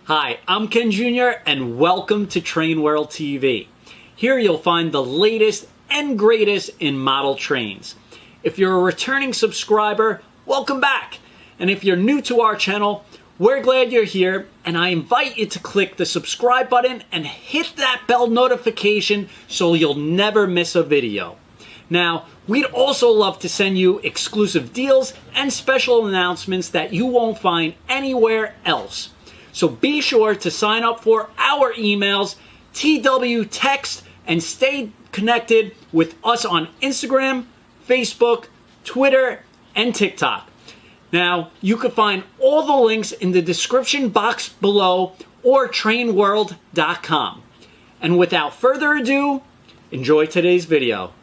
Hi, I'm Ken Jr. and welcome to Train World TV. Here you'll find the latest and greatest in model trains. If you're a returning subscriber, welcome back. And if you're new to our channel, we're glad you're here, and I invite you to click the subscribe button and hit that bell notification so you'll never miss a video. Now, we'd also love to send you exclusive deals and special announcements that you won't find anywhere else. So be sure to sign up for our emails, TW Text, and stay connected with us on Instagram, Facebook, Twitter, and TikTok. Now, you can find all the links in the description box below or trainworld.com. And without further ado, enjoy today's video.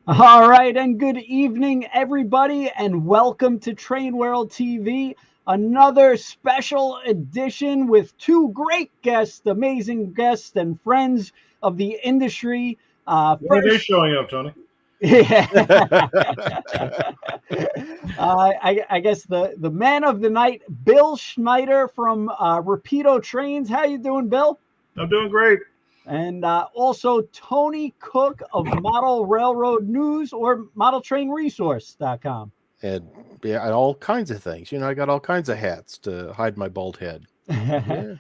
All right, and good evening, everybody, and welcome to Train World TV, another special edition with two great guests, amazing guests and friends of the industry. When are they showing up, Tony? Yeah. I guess the man of the night, Bill Schneider from Rapido Trains. How you doing, Bill? I'm doing great. And also Tony Cook of Model Railroad News or ModelTrainResource.com. And yeah, all kinds of things. You know, I got all kinds of hats to hide my bald head. Yeah.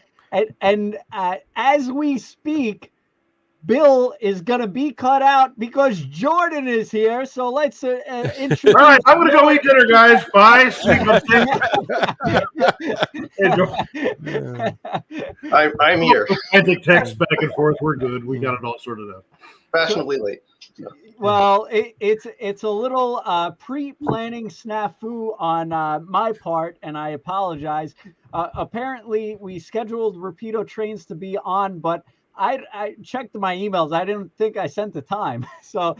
And as we speak, Bill is going to be cut out because Jordan is here. So let's introduce. All right, I'm going to go eat dinner, guys. Bye. I'm here. I think text back and forth. We're good. We got it all sorted out. Fashionably late. Well, it's a little pre-planning snafu on my part, and I apologize. Apparently, we scheduled Rapido Trains to be on, but I checked my emails. I didn't think I sent the time. So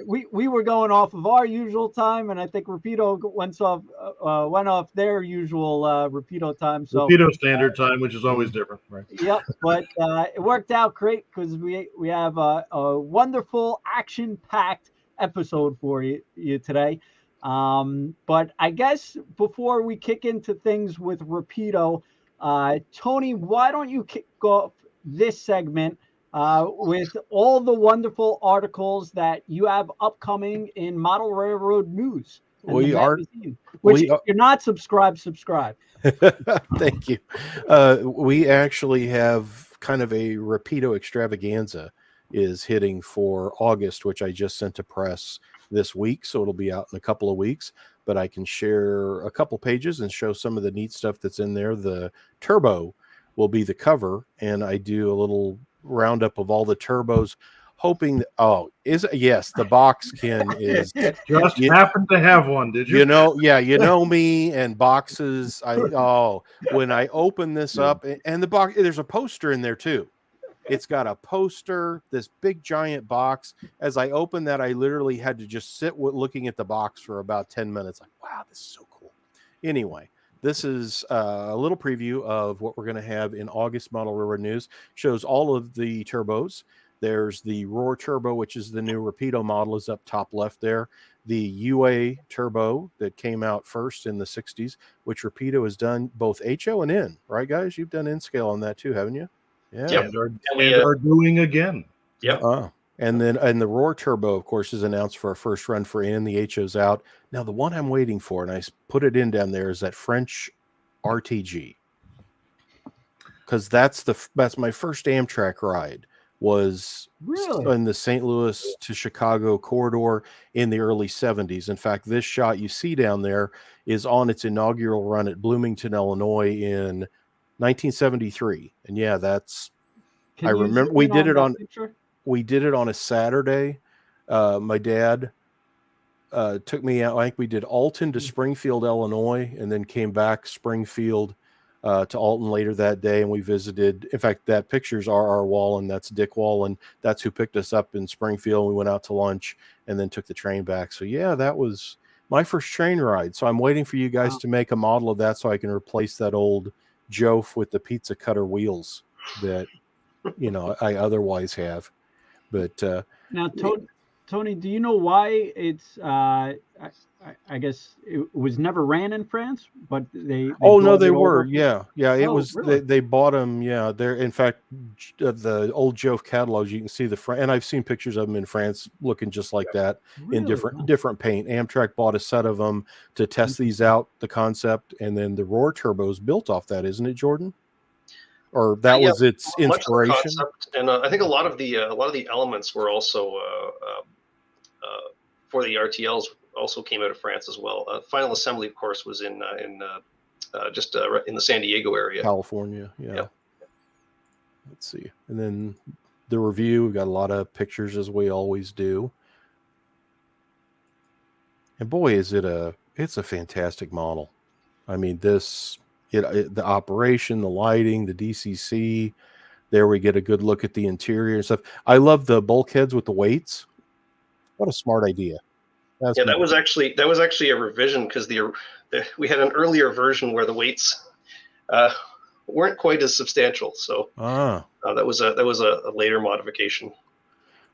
we were going off of our usual time, and I think Rapido went off their usual Rapido time. So Rapido standard time, which is always different, right? Yep, but it worked out great because we have a wonderful action-packed episode for you today. But I guess before we kick into things with Rapido, Tony, why don't you kick off this segment with all the wonderful articles that you have upcoming in Model Railroad News. We are, which if you're not subscribe. Thank you. We actually have kind of a Rapido Extravaganza is hitting for August, which I just sent to press this week, so it'll be out in a couple of weeks. But I can share a couple pages and show some of the neat stuff that's in there. The turbo will be the cover, and I do a little roundup of all the turbos, hoping that, yes, the box, Ken, is just happened to have one, did you? You know me and boxes. When I open this up, and the box, there's a poster in there too. It's got a poster, this big giant box. As I opened that, I literally had to just sit looking at the box for about 10 minutes. Like, wow, this is so cool. Anyway, this is a little preview of what we're going to have in August. Model Railroad News shows all of the turbos. There's the Roar Turbo, which is the new Rapido model, is up top left there. The UA Turbo that came out first in the 60s, which Rapido has done both HO and N. Right, guys? You've done N scale on that too, haven't you? Yeah. Yep. And we are doing again. Yep. And the Roar Turbo, of course, is announced for our first run for N. The HO's out. Now, the one I'm waiting for, and I put it in down there, is that French RTG. Because that's my first Amtrak ride was Really? in the St. Louis to Chicago corridor in the early 70s. In fact, this shot you see down there is on its inaugural run at Bloomington, Illinois in 1973. And yeah, that's Can I you remember zoom we in did it that on picture? we did it on a Saturday. My dad took me out. I think we did Alton to Springfield, Illinois, and then came back Springfield to Alton later that day. And we visited, in fact, that picture's R.R. Wallen. That's Dick Wallen. That's who picked us up in Springfield. We went out to lunch and then took the train back. So yeah, that was my first train ride. So I'm waiting for you guys to make a model of that so I can replace that old Jof with the pizza cutter wheels that, you know, I otherwise have. But Now, Tony, do you know why it's? I guess it was never ran in France, but they oh no, brought they it were. over. Yeah. It Oh, was. really? They bought them. Yeah, they're in fact the old Jove catalogs. You can see and I've seen pictures of them in France, looking just like that in Really? different paint. Amtrak bought a set of them to test these out, the concept, and then the Roar turbos built off that, isn't it, Jordan? Or that was its much of the inspiration. concept, and I think a lot of the elements were also for the RTLs also came out of France as well. Final assembly, of course, was in the San Diego area, California. Yeah. Yep. Let's see, and then the review. We've got a lot of pictures as we always do. And boy, it's a fantastic model. I mean, the operation, the lighting, the DCC. There we get a good look at the interior and stuff. I love the bulkheads with the weights. What a smart idea. that was actually a revision because we had an earlier version where the weights weren't quite as substantial. So that was a later modification.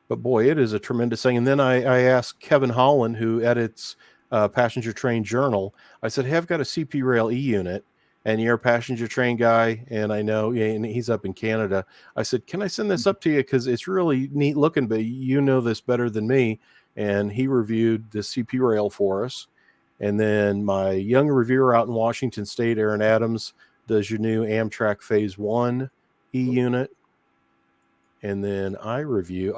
But boy, it is a tremendous thing. And then I asked Kevin Holland, who edits Passenger Train Journal. I said, "Hey, I've got a CP Rail E unit, and you're a passenger train guy, and I know, and he's up in Canada." I said, "Can I send this up to you? Because it's really neat looking, but you know this better than me." And he reviewed the CP Rail for us. And then my young reviewer out in Washington State, Aaron Adams, does your new Amtrak Phase 1 E unit. And then I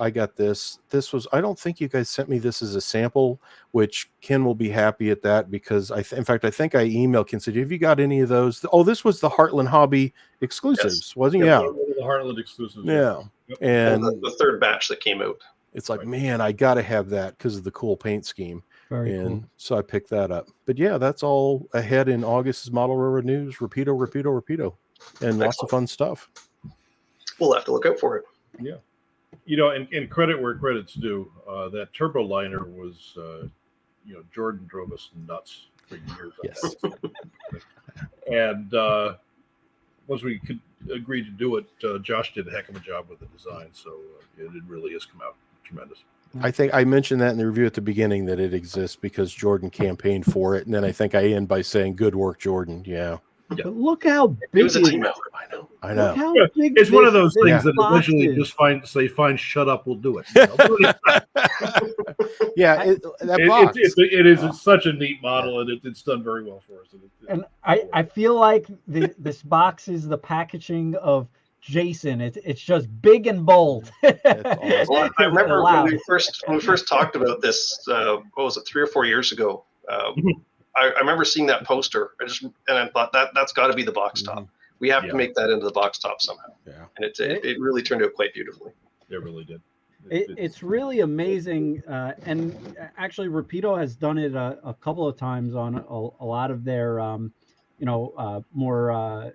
got this. This was, I don't think you guys sent me this as a sample, which Ken will be happy at that because in fact, I think I emailed Ken, said, "Have you got any of those?" Oh, this was the Heartland Hobby Exclusives, wasn't it? Yeah. The Heartland Exclusives. Yeah. Yep. And the third batch that came out. it's like, man, I got to have that because of the cool paint scheme. Very and cool. So I picked that up. But yeah, that's all ahead in August's Model Railroad News. Rapido. And lots of fun stuff. We'll have to look out for it. Yeah. You know, and credit where credit's due. That turbo liner was, Jordan drove us nuts for years. Yes. And once we could agree to do it, Josh did a heck of a job with the design. So it really has come out tremendous. I think I mentioned that in the review at the beginning that it exists because Jordan campaigned for it. And then I think I end by saying, "Good work, Jordan." Yeah. But look how It big was a team effort. I know. Look how Yeah, big it's one of those this things that box eventually is. just say, "Fine, shut up, we'll do it." Yeah, that box. It is such a neat model, and it's done very well for us. And I feel like this box is the packaging of Jason. It's just big and bold. Awesome. Well, I remember Wow. when we first talked about this. What was it, 3 or 4 years ago? I remember seeing that poster. I thought that's got to be the box top. We have to make that into the box top somehow. Yeah. And it really turned out quite beautifully. It really did. It's really amazing, and actually Rapido has done it a couple of times on a lot of their more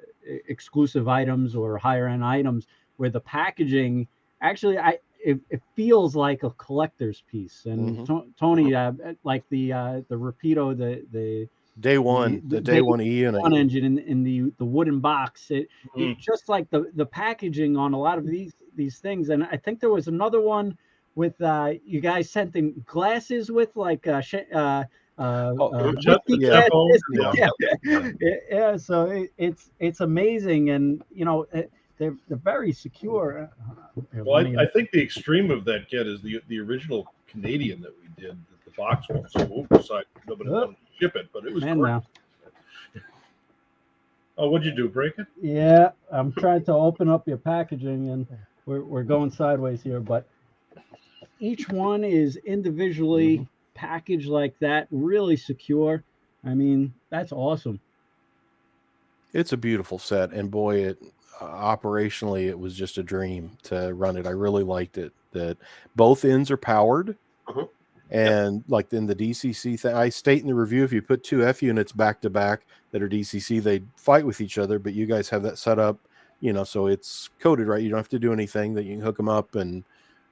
exclusive items or higher end items where the packaging actually it feels like a collector's piece. And Tony, like the Rapido, the Day one, the day one E and one engine in the wooden box. It's just like the packaging on a lot of these things. And I think there was another one with you guys sent in glasses with like yeah. So it's amazing, and they're very secure. Well, I think the extreme of that, Get, is the original Canadian that we did. The box was so oversized, nobody wanted to ship it, but it was great. Oh, what'd you do? Break it? Yeah, I'm trying to open up your packaging, and we're going sideways here, but each one is individually packaged like that, really secure. I mean, that's awesome. It's a beautiful set, and boy, it operationally it was just a dream to run it. I really liked it. That both ends are powered, and like in the DCC thing, I state in the review, if you put two F units back to back that are DCC, they fight with each other. But you guys have that set up, you know, so it's coded right. You don't have to do anything. That you can hook them up and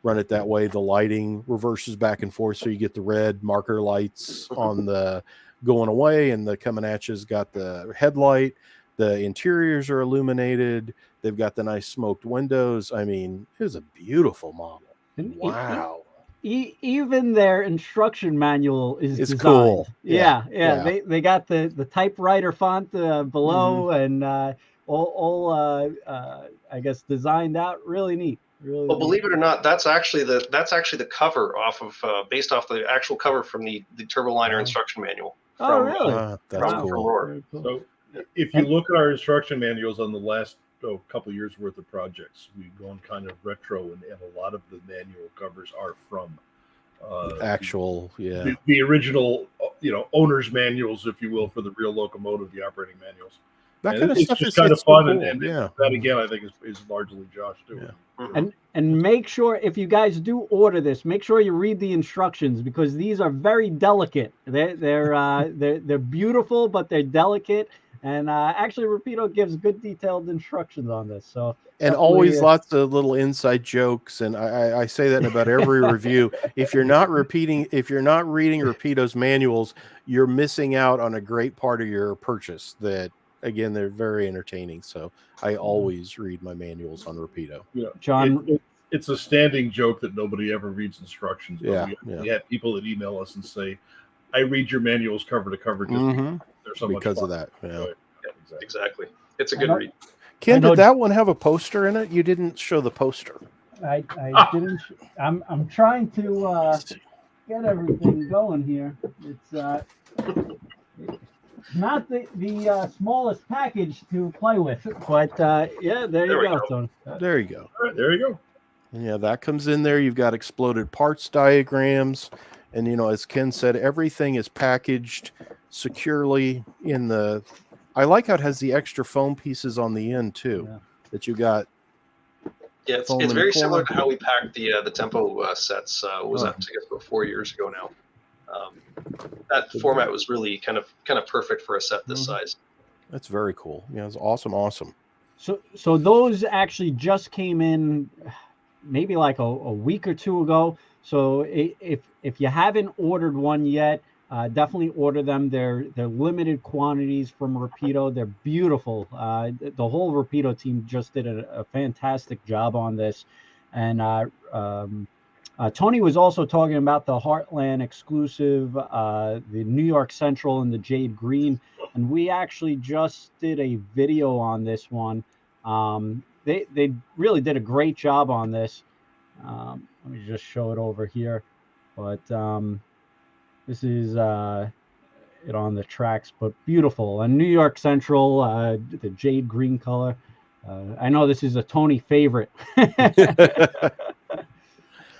run it that way. The lighting reverses back and forth, so you get the red marker lights on the going away, and the coming at you's got the headlight. The interiors are illuminated. They've got the nice smoked windows. I mean, it was a beautiful model. Wow. Even their instruction manual is designed. Cool. Yeah. They got the typewriter font below, and all I guess designed out. Really neat. Really. Well, believe it or not, that's actually the cover off of based off the actual cover from the Turboliner instruction manual. Oh, really? That's cool. So if you look at our instruction manuals on the last couple of years worth of projects, we've gone kind of retro, and a lot of the manual covers are from actual, the original, owner's manuals, if you will, for the real locomotive, the operating manuals. That kind of stuff just is kind of so fun, cool. and that again, I think is largely Josh doing. And make sure, if you guys do order this, make sure you read the instructions, because these are very delicate. They're beautiful, but they're delicate. And actually, Rapido gives good detailed instructions on this. So and always lots of little inside jokes. And I say that in about every review. If you're not reading Rapido's manuals, you're missing out on a great part of your purchase. That again, they're very entertaining. So I always read my manuals on Rapido. Yeah, John. It's a standing joke that nobody ever reads instructions. But we had people that email us and say, "I read your manuals cover to cover because they're so much fun." Of that." Yeah, exactly. It's a good read. Ken, did that one have a poster in it? You didn't show the poster. I didn't. I'm trying to get everything going here. It's not the smallest package to play with, but there you go. Tony. There you go. All right, there you go. Yeah, that comes in there. You've got exploded parts diagrams, and as Ken said, everything is packaged securely in the. I like how it has the extra foam pieces on the end too. Yeah. That you got. Yeah, it's very similar to how we packed the Tempo sets. Was that, I guess, about 4 years ago now. That format was really kind of perfect for a set this size. That's very cool. Yeah, it's awesome. So those actually just came in maybe like a week or two ago. So if you haven't ordered one yet, definitely order them. They're limited quantities from Rapido. They're beautiful. The whole Rapido team just did a fantastic job on this. And Tony was also talking about the Heartland Exclusive, the New York Central, and the Jade Green. And we actually just did a video on this one. They really did a great job on this. Let me just show it over here. But this is it on the tracks, but beautiful. And New York Central, the Jade Green color. I know this is a Tony favorite.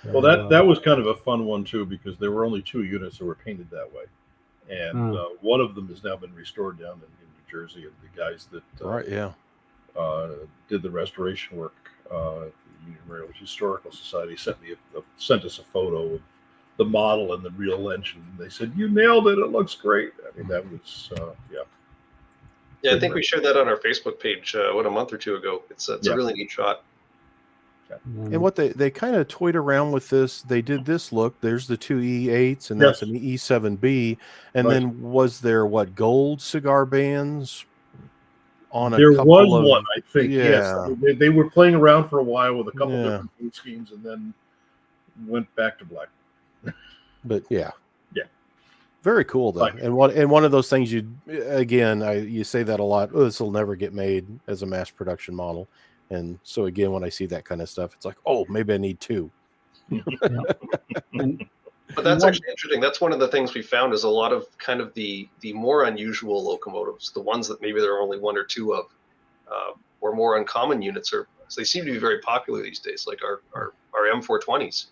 Well, that was kind of a fun one too, because there were only 2 units that were painted that way, and one of them has now been restored down in New Jersey. And the guys that did the restoration work, the Union Railroad Historical Society, sent us a photo of the model and the real engine. And they said, "You nailed it! It looks great." I mean, that was Yeah, I think we shared that on our Facebook page a month or two ago. It's a really neat shot. And what they kind of toyed around with this, they did this look. There's the 2 E8s, and that's an E7B. And then was there gold cigar bands on there couple was of, one, I think. Yeah. Yes, they were playing around for a while with a couple different paint schemes, and then went back to black. But very cool though. And one of those things you say that a lot. Oh, this will never get made as a mass production model. And so again, when I see that kind of stuff, it's like, oh, maybe I need 2. But that's actually interesting. That's one of the things we found is a lot of kind of the more unusual locomotives, the ones that maybe there are only 1 or 2 of, or more uncommon units, are So they seem to be very popular these days, like our M420s.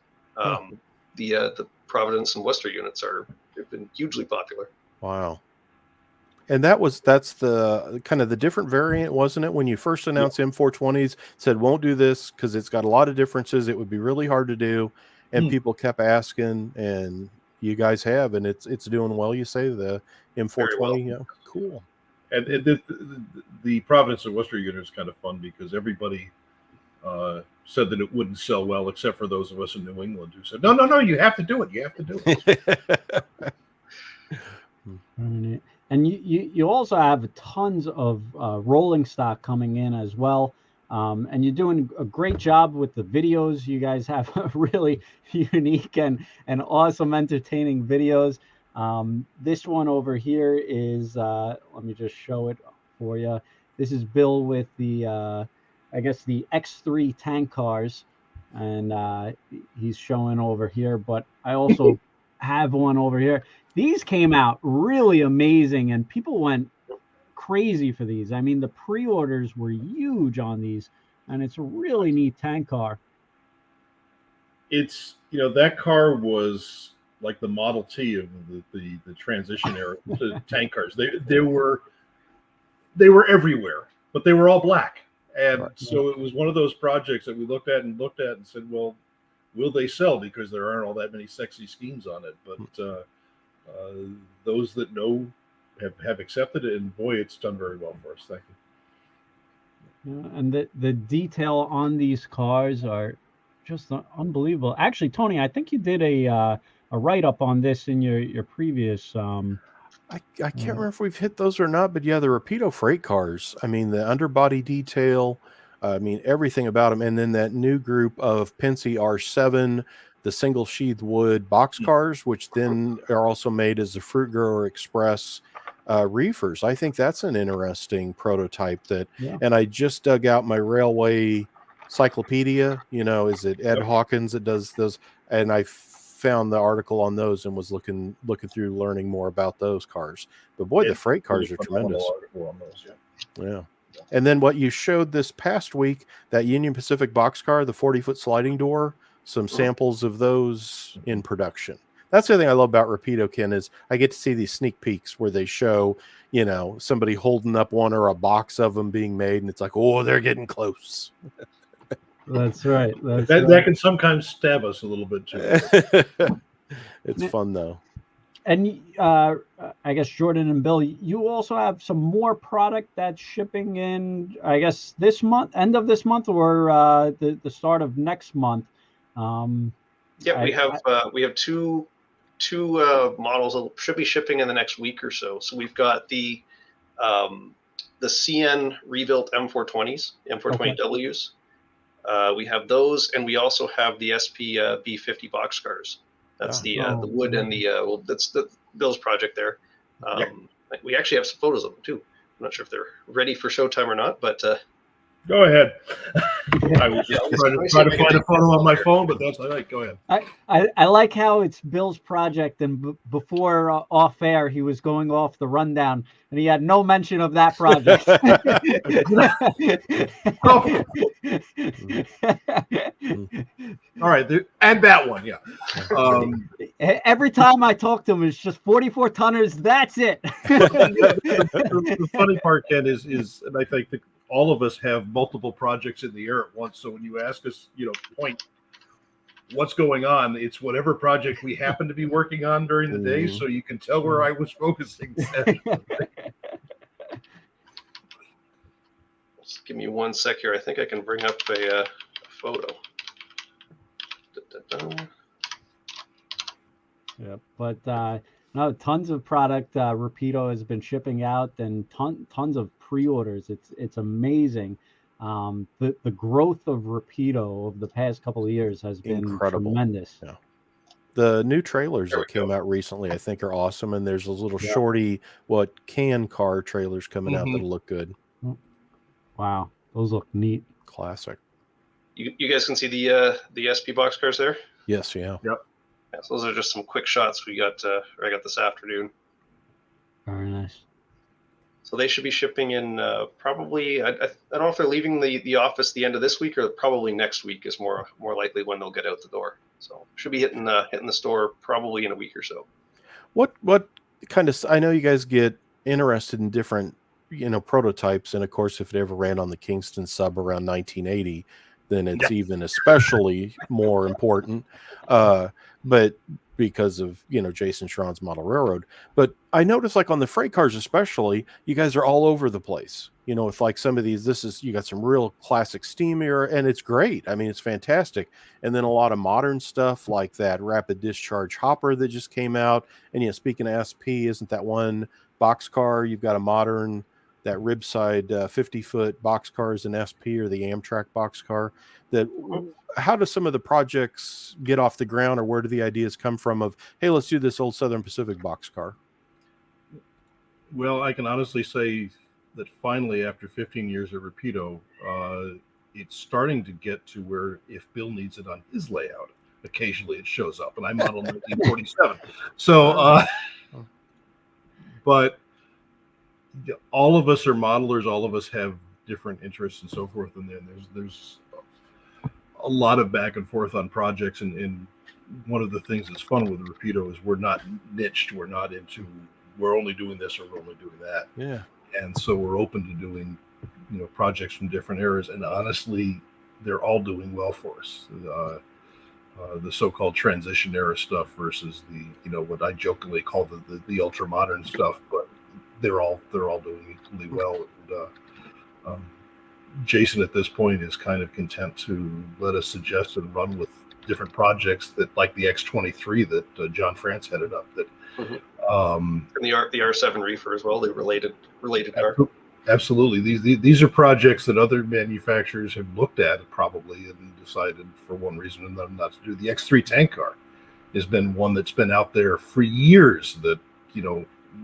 The Providence and Worcester units have been hugely popular. Wow. And that's the kind of the different variant, wasn't it? When you first announced M420s, said won't do this because it's got a lot of differences. It would be really hard to do. And people kept asking, and you guys have, and it's doing well. You say the M420, well. yeah, cool. And the Providence and Worcester unit is kind of fun because everybody said that it wouldn't sell well, except for those of us in New England who said, no, you have to do it. You have to do it. And you also have tons of rolling stock coming in as well. And you're doing a great job with the videos. You guys have really unique and awesome, entertaining videos. This one over here is, let me just show it for you. This is Bill with the, I guess, the X3 tank cars. And he's showing over here. But I also have one over here. These came out really amazing, and people went crazy for these. I mean, the pre-orders were huge on these, and it's a really neat tank car. It's, that car was like the Model T of the transition era to tank cars. They were everywhere, but they were all black. And so it was one of those projects that we looked at and said, well, will they sell? Because there aren't all that many sexy schemes on it. But those that know have accepted it, and boy, it's done very well for us. Thank you. Yeah, and the detail on these cars are just unbelievable. Actually, Tony, I think you did a write-up on this in your previous. I can't remember if we've hit those or not, but yeah, the Rapido freight cars. I mean, the underbody detail. I mean, everything about them, and then that new group of Penske R7. The single sheath wood box cars, which then are also made as the Fruit Grower Express reefers. I think that's an interesting prototype and I just dug out my railway cyclopedia, is it Ed Hawkins that does those? And I found the article on those and was looking through, learning more about those cars. But boy, the freight cars are tremendous. Yeah. And then what you showed this past week, that Union Pacific boxcar, the 40-foot sliding door, some samples of those in production. That's the other thing I love about Rapido, Ken, is I get to see these sneak peeks where they show, somebody holding up one or a box of them being made, and it's like, oh, they're getting close. That's right. That can sometimes stab us a little bit too. It's fun though. And I guess Jordan and Bill, you also have some more product that's shipping in, I guess, this month, end of this month, or the start of next month. We have two models that should be shipping in the next week or so. So we've got the CN rebuilt M420s, M420Ws. We have those, and we also have the SP B50 boxcars. That's the wood and the that's the Bill's project there. We actually have some photos of them too. I'm not sure if they're ready for showtime or not, but go ahead. I was trying to find a photo on my phone, but that's all right. Go ahead. I like how it's Bill's project, and before off air, he was going off the rundown, and he had no mention of that project. All right, and that one, yeah. Every time I talk to him, it's just 44 tonners. That's it. The funny part, Ken, is, and I think that all of us have multiple projects in the air at once. So when you ask us, point what's going on, it's whatever project we happen to be working on during the day. So you can tell where I was focusing. Just give me 1 sec here. I think I can bring up a photo. Yeah, but no, tons of product Rapido has been shipping out, and tons of pre-orders. It's amazing. The growth of Rapido over the past couple of years has been incredible. Tremendous. Yeah. The new trailers that came out recently, I think, are awesome, and there's those little shorty can car trailers coming out that'll look good. Wow, those look neat. Classic. You guys can see the SP boxcars there? Yes, yeah. Yep. Yeah, so those are just some quick shots I got this afternoon. Very nice. So they should be shipping in probably. I don't know if they're leaving the office the end of this week or probably next week is more likely when they'll get out the door. So should be hitting the store probably in a week or so. What kind of? I know you guys get interested in different prototypes, and of course, if it ever ran on the Kingston sub around 1980, then it's even especially more important. But because of Jason Schron's model railroad. But I noticed, like on the freight cars especially, you guys are all over the place. With like some of these, you got some real classic steam era, and it's great. I mean, it's fantastic. And then a lot of modern stuff like that rapid discharge hopper that just came out. And speaking of SP, isn't that one boxcar? You've got a modern, that rib side 50-foot boxcar is an SP, or the Amtrak boxcar. How do some of the projects get off the ground, or where do the ideas come from of, hey, let's do this old Southern Pacific boxcar? Well, I can honestly say that finally, after 15 years at Rapido, it's starting to get to where if Bill needs it on his layout, occasionally it shows up, and I modeled 1947. So, but all of us are modelers. All of us have different interests and so forth, and then there's a lot of back and forth on projects, and one of the things that's fun with Rapido is we're not niched. We're not into we're only doing this or we're only doing that. Yeah. And so we're open to doing projects from different eras, and honestly, they're all doing well for us. The so-called transition era stuff versus the what I jokingly call the ultra modern stuff, but they're all doing equally well. And, Jason at this point is kind of content to let us suggest and run with different projects that, like the X23 that John France headed up. That and the R7 reefer as well. They related car. Absolutely. These are projects that other manufacturers have looked at probably and decided for one reason or another not to do. The X3 tank car has been one that's been out there for years. That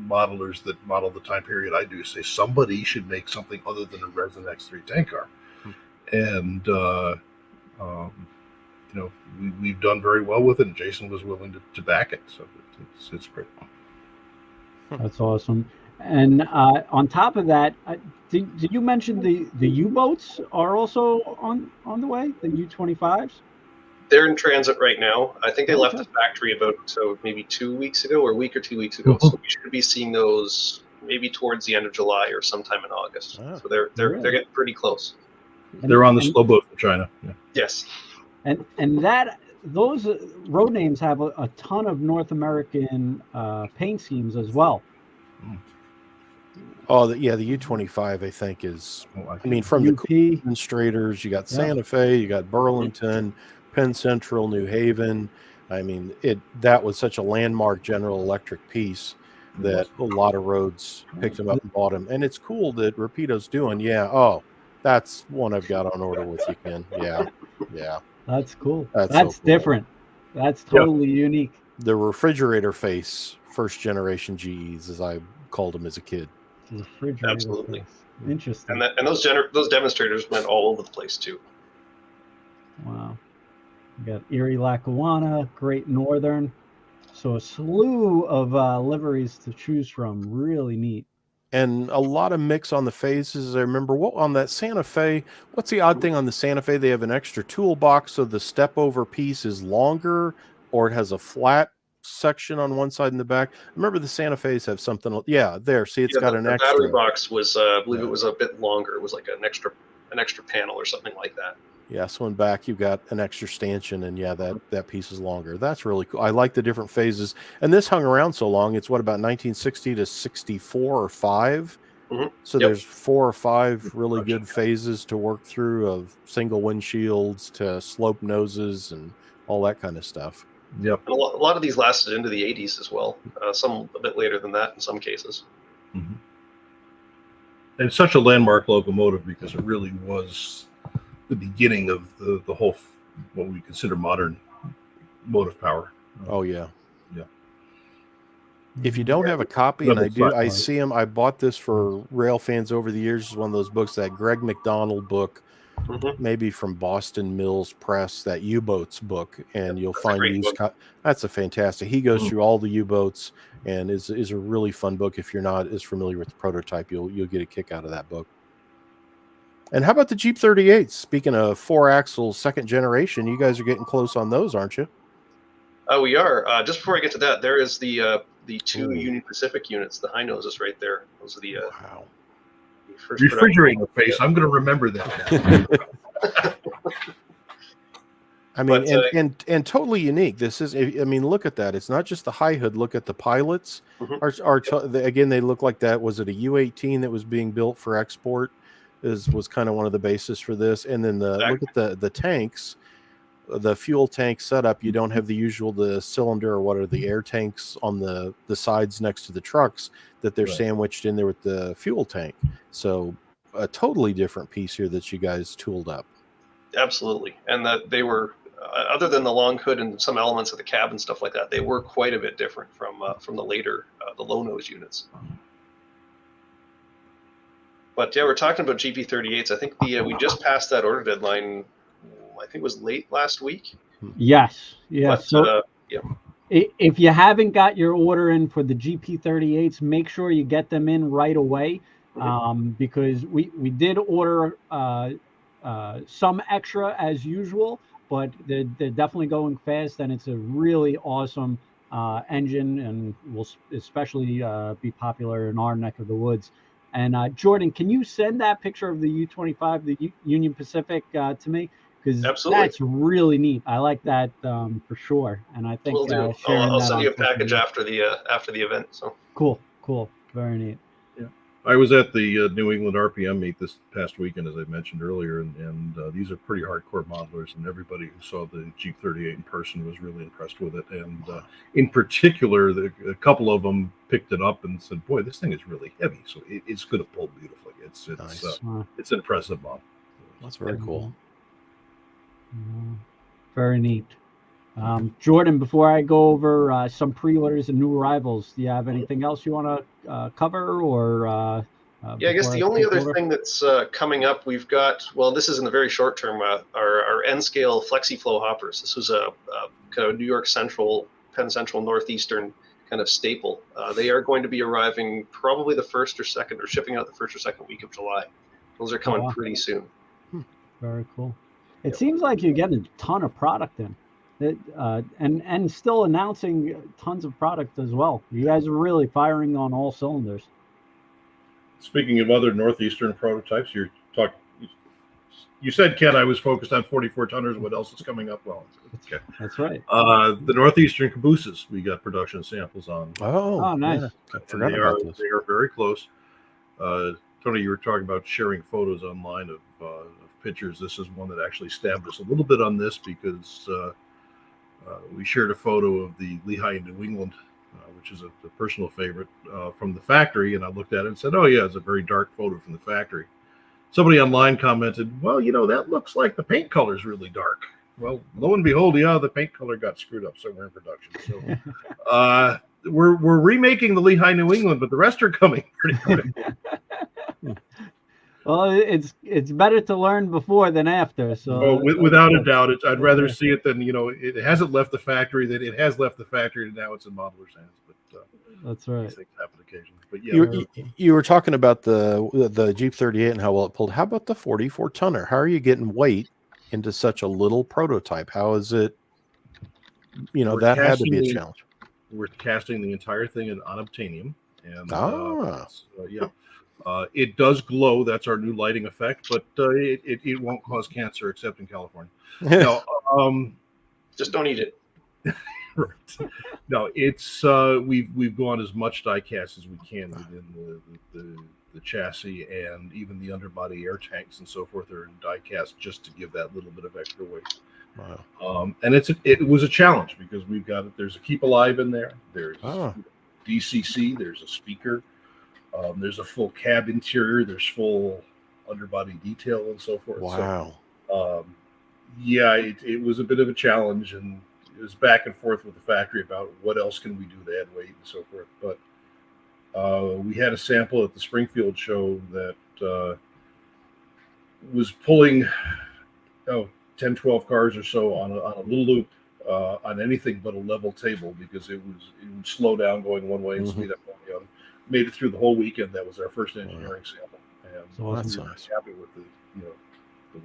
modelers that model the time period I do say somebody should make something other than a resin X3 tank car, and we've done very well with it, and Jason was willing to back it, so it's great. That's awesome. And on top of that, did you mention the U-boats are also on the way, the U-25s? They're in transit right now. I think they left the factory about maybe 2 weeks ago, or a week or 2 weeks ago. So we should be seeing those maybe towards the end of July or sometime in August. So they're getting pretty close. They're on the slow boat from China. Yeah. Yes. And those road names have a ton of North American paint schemes as well. Oh, the U-25 I think is. I mean, from UP, the demonstrators, you got Santa Fe, you got Burlington, Penn Central, New Haven. I mean, that was such a landmark General Electric piece that a lot of roads picked them up and bought them. And it's cool that Rapido's doing. Yeah. Oh, that's one I've got on order with you, Ken. Yeah. Yeah. That's cool. That's so cool. Different. That's totally unique. The refrigerator face first generation GEs, as I called them as a kid. Absolutely. Face. Interesting. And those demonstrators went all over the place too. Wow. We got Erie Lackawanna, Great Northern. So a slew of liveries to choose from. Really neat. And a lot of mix on the phases. I remember on that Santa Fe, what's the odd thing on the Santa Fe? They have an extra toolbox, so the step over piece is longer, or it has a flat section on one side and the back. I remember the Santa Fe's have something. Yeah, there. See, it's got an extra. The battery box was, I believe it was a bit longer. It was like an extra panel or something like that. Yeah, so in back you've got an extra stanchion, and that piece is longer. That's really cool. I like the different phases, and this hung around so long. It's about 1960 to 64 or 5. So there's 4 or 5 really good phases to work through, of single windshields to slope noses and all that kind of stuff. Yep. And a lot of these lasted into the 80s as well. Some a bit later than that in some cases. And it's such a landmark locomotive because it really was the beginning of the whole, what we consider modern motive power. Oh yeah. If you don't have a copy, and I see them. I bought this for rail fans over the years. It's one of those books, that Greg McDonald book, maybe from Boston Mills Press, that U-boats book, and you'll find used. That's a fantastic. He goes through all the U-boats, and is a really fun book. If you're not as familiar with the prototype, you'll get a kick out of that book. And how about the Jeep 38s? Speaking of 4-axle second generation, you guys are getting close on those, aren't you? We are. Just before I get to that, there is the 2 Union Pacific units, the high noses right there. Those are the first refrigerator face. I'm going to remember that. I mean, and totally unique. This is, I mean, look at that. It's not just the high hood. Look at the pilots. Again, they look like that. Was it a U-18 that was being built for export? Was kind of one of the bases for this. And then look at the tanks, the fuel tank setup. You don't have the usual the cylinder or what are the air tanks on the sides next to the trucks that they're sandwiched in there with the fuel tank. So a totally different piece here that you guys tooled up. Absolutely, and that they were. Other than the long hood and some elements of the cab and stuff like that, they were quite a bit different from the later the low nose units. But yeah, we're talking about GP38s. I think we just passed that order deadline. I think it was late last week. Yes. But, so if you haven't got your order in for the GP38s, make sure you get them in right away, because we did order some extra as usual, but they're definitely going fast, and it's a really awesome engine, and will especially be popular in our neck of the woods. And Jordan, can you send that picture of the U-25, the Union Pacific, to me? Because that's really neat. I like that for sure. And I think I'll send you a package after the event. So cool, very neat. Yeah, I was at the New England RPM meet this past weekend, as I mentioned earlier, and these are pretty hardcore modelers, and everybody who saw the Jeep 38 in person was really impressed with it. And in particular, a couple of them picked it up and said, "Boy, this thing is really heavy, so it's going to pull beautifully. It's nice. It's an impressive model." That's very cool. Very neat. Jordan, before I go over some pre-orders and new arrivals, do you have anything else you want to cover? Or I guess the only other thing that's coming up, we've got, well, this is in the very short term, our N-scale FlexiFlow hoppers. This was a kind of New York Central, Penn Central Northeastern kind of staple. They are going to be arriving probably the first or second, or shipping out the first or second week of July. Those are coming pretty soon. Very cool. It seems like you're getting a ton of product in, and still announcing tons of product as well. You guys are really firing on all cylinders. Speaking of other Northeastern prototypes, you said, Ken, I was focused on 44 tonners. What else is coming up? Well, okay. That's right. The Northeastern cabooses, we got production samples on. Oh, nice. Yeah. I forgot about this. They are very close. Tony, you were talking about sharing photos online of pictures. This is one that actually stabbed us a little bit on this, because we shared a photo of the Lehigh in New England, which is a personal favorite, from the factory, and I looked at it and said, "Oh yeah, it's a very dark photo from the factory." Somebody online commented, "Well, that looks like the paint color is really dark." Well, lo and behold, the paint color got screwed up somewhere in production. So we're remaking the Lehigh New England, but the rest are coming pretty quick. Well, it's better to learn before than after. So without a doubt, I'd rather see it than it hasn't left the factory, that it has left the factory, and now it's in modeler's hands. But that's right. Things happen occasionally. But yeah, you were talking about the Jeep 38 and how well it pulled. How about the 44 tonner? How are you getting weight into such a little prototype? How is it? That had to be a challenge. We're casting the entire thing in unobtainium, and it does glow. That's our new lighting effect, but it won't cause cancer except in California. No, just don't eat it. Right. No, it's we've gone as much die cast as we can within the chassis, and even the underbody air tanks and so forth are in die cast just to give that little bit of extra weight. Wow. And it was a challenge, because there's a keep alive in there. There's DCC. There's a speaker. There's a full cab interior. There's full underbody detail and so forth. Wow. So, it was a bit of a challenge, and it was back and forth with the factory about what else can we do to add weight and so forth. But we had a sample at the Springfield show that was pulling 10, 12 cars or so on a little loop on anything but a level table, because it would slow down going one way and speed up going the other. Made it through the whole weekend. That was our first engineering sample, and we were nice. Happy with the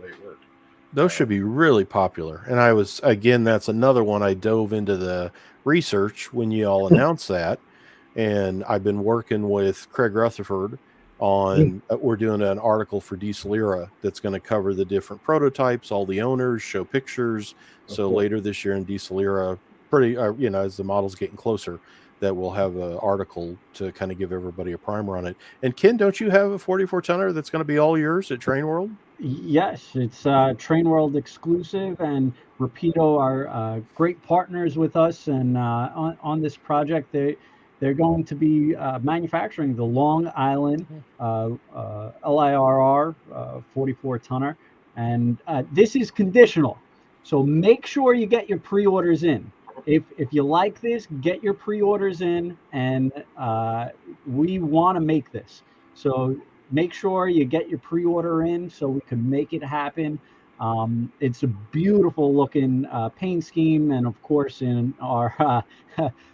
way it worked. Those should be really popular. And I was, again, that's another one I dove into the research when you all announced that. And I've been working with Craig Rutherford on, we're doing an article for Diesel Era that's going to cover the different prototypes, all the owners, show pictures. So later this year in Diesel Era, as the model's getting closer, that we'll have an article to kind of give everybody a primer on it. And Ken, don't you have a 44 tonner that's going to be all yours at Train World? Yes, it's Train World exclusive, and Rapido are great partners with us, and on this project they're going to be manufacturing the Long Island LIRR 44 tonner, and this is conditional, so make sure you get your pre-orders in. If you like this, get your pre-orders in, and we want to make this. So make sure you get your pre-order in so we can make it happen. It's a beautiful looking paint scheme, and of course in our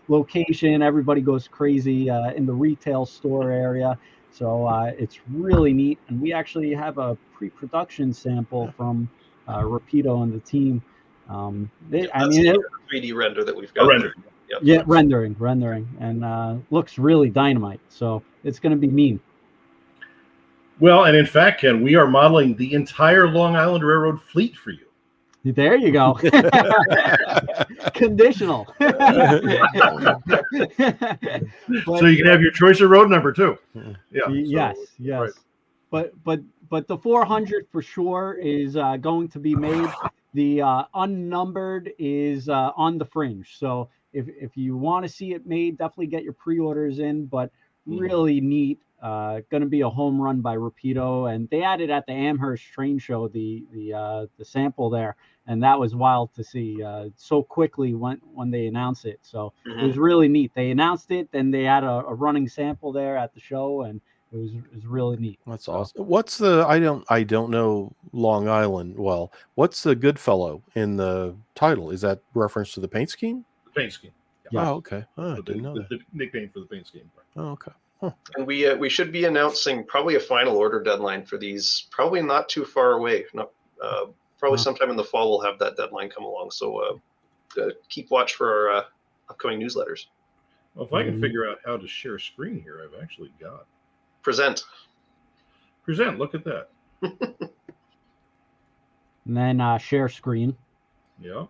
location, everybody goes crazy in the retail store area. So it's really neat, and we actually have a pre-production sample from Rapido and the team. That's a 3D render that we've got. Yep. Yeah, rendering, and looks really dynamite. So it's going to be mean. Well, and in fact, Ken, we are modeling the entire Long Island Railroad fleet for you. There you go. Conditional. So you can have your choice of road number too. Yeah. Yes. Yes. Right. But the 400 for sure is going to be made. The unnumbered is on the fringe. So if you want to see it made, definitely get your pre-orders in. But really neat. Going to be a home run by Rapido, and they added at the Amherst train show the sample there, and that was wild to see so quickly when they announced it. So it was really neat. They announced it, then they had a running sample there at the show, and it was really neat. That's awesome. What's the I don't know Long Island well. What's the Goodfellow in the title? Is that reference to the paint scheme? The paint scheme. Yeah. Oh, okay. Oh, I didn't know that. The nickname for the paint scheme. Oh, okay. Huh. And we should be announcing probably a final order deadline for these. Probably not too far away. Not probably sometime in the fall we'll have that deadline come along. So keep watch for our upcoming newsletters. Well, if I can figure out how to share screen here, I've actually got present. Look at that. And then share screen. Yeah.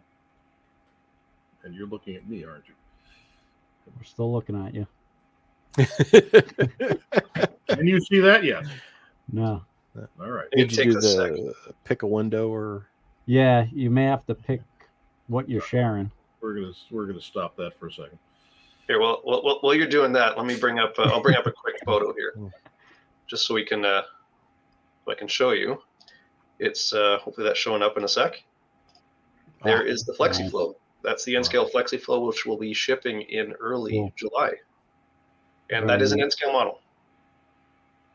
And you're looking at me, aren't you? We're still looking at you. Can you see that yet? No. All right. Did you do the pick a window or? Yeah, you may have to pick what you're sharing. We're gonna stop that for a second. Here, well, while you're doing that, let me bring up. I'll bring up a quick photo here, just so we can. I can show you. It's hopefully that's showing up in a sec. There is the FlexiFlow. That's the N-scale FlexiFlow, which will be shipping in early July. And that is an N-scale model.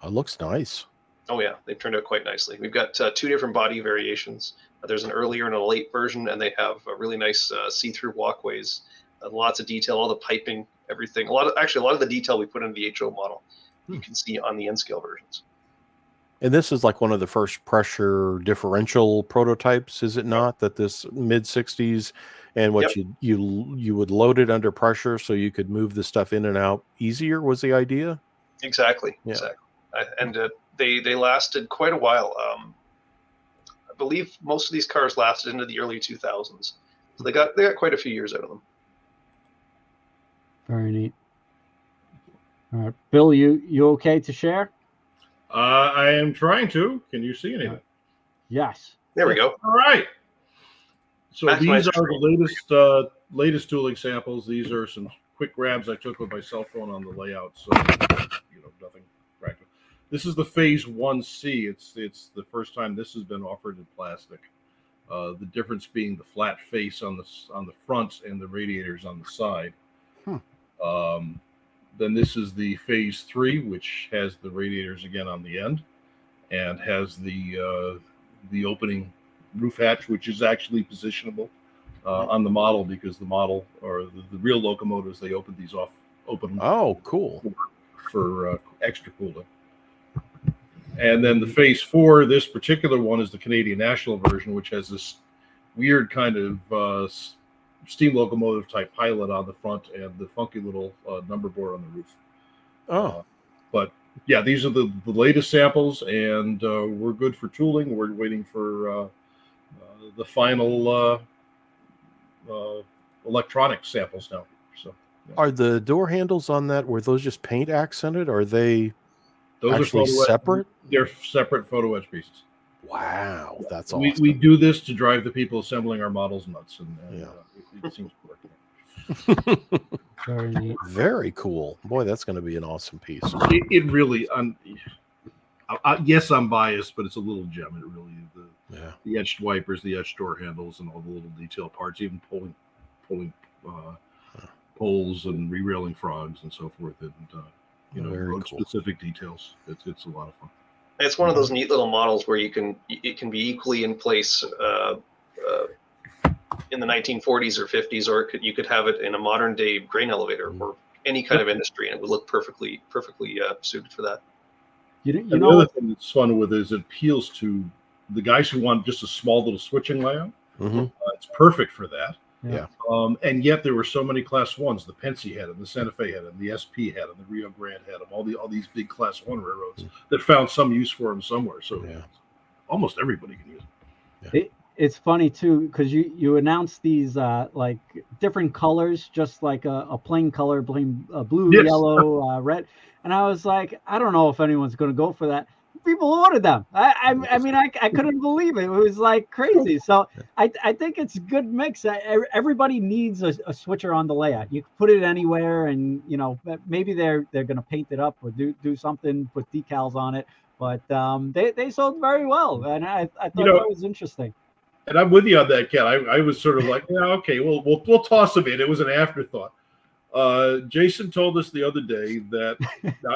It looks nice. Oh, yeah. They've turned out quite nicely. We've got two different body variations. There's an earlier and a late version, and they have really nice see-through walkways, lots of detail, all the piping, everything. A lot of the detail we put in the HO model you can see on the N-scale versions. And this is like one of the first pressure differential prototypes, is it not? That this mid-60s and what you would load it under pressure so you could move the stuff in and out easier was the idea? Exactly. Yeah. Exactly. And they lasted quite a while. I believe most of these cars lasted into the early 2000s. So they got quite a few years out of them. Very neat. All right, Bill, you okay to share? I am trying to. Can you see anything? Yes. There we go. All right. So these are the latest tooling samples. These are some quick grabs I took with my cell phone on the layout. So nothing practical. This is the Phase 1C. It's the first time this has been offered in plastic. The difference being the flat face on the front and the radiators on the side. Then this is the Phase 3, which has the radiators again on the end, and has the the opening roof hatch, which is actually positionable on the model, because the model or the real locomotives, they open these off open. Oh, cool. For extra cooling. And then the Phase 4, this particular one is the Canadian National version, which has this weird kind of steam locomotive type pilot on the front and the funky little number board on the roof. But yeah, these are the latest samples, and we're good for tooling. We're waiting for the final electronic samples now. So, yeah. Are the door handles on that, were those just paint accented? Or are they actually separate? They're separate photo etch pieces. Wow, that's awesome. We do this to drive the people assembling our models nuts, and it seems to work. Very neat. Very cool. Boy, that's going to be an awesome piece. It really, yes, I'm biased, but it's a little gem. It really is. The etched wipers, the etched door handles, and all the little detail parts, even pulling poles and re-railing frogs and so forth, and road specific details. It's a lot of fun. It's one of those neat little models where it can be equally in place in the 1940s or 50s, or you could have it in a modern day grain elevator or any kind of industry, and it would look perfectly suited for that. The other thing that's fun with it is it appeals to the guys who want just a small little switching layout. It's perfect for that. Yeah. And yet there were so many Class 1s. The Pennsy had them, the Santa Fe had them, the SP had them, the Rio Grande had them, all these big Class 1 railroads that found some use for them somewhere. So almost everybody can use them. It's funny too, because you announced these like different colors, just like a plain color, blue, yellow, red, and I was like, I don't know if anyone's going to go for that. People ordered them. I mean, I couldn't believe it. It was like crazy. So I think it's a good mix. Everybody needs a switcher on the layout. You can put it anywhere, and maybe they're going to paint it up or do something, put decals on it. But they sold very well, and I thought that was interesting. And I'm with you on that, Ken. I was sort of like, yeah, okay, we'll toss them in. It was an afterthought. Jason told us the other day that,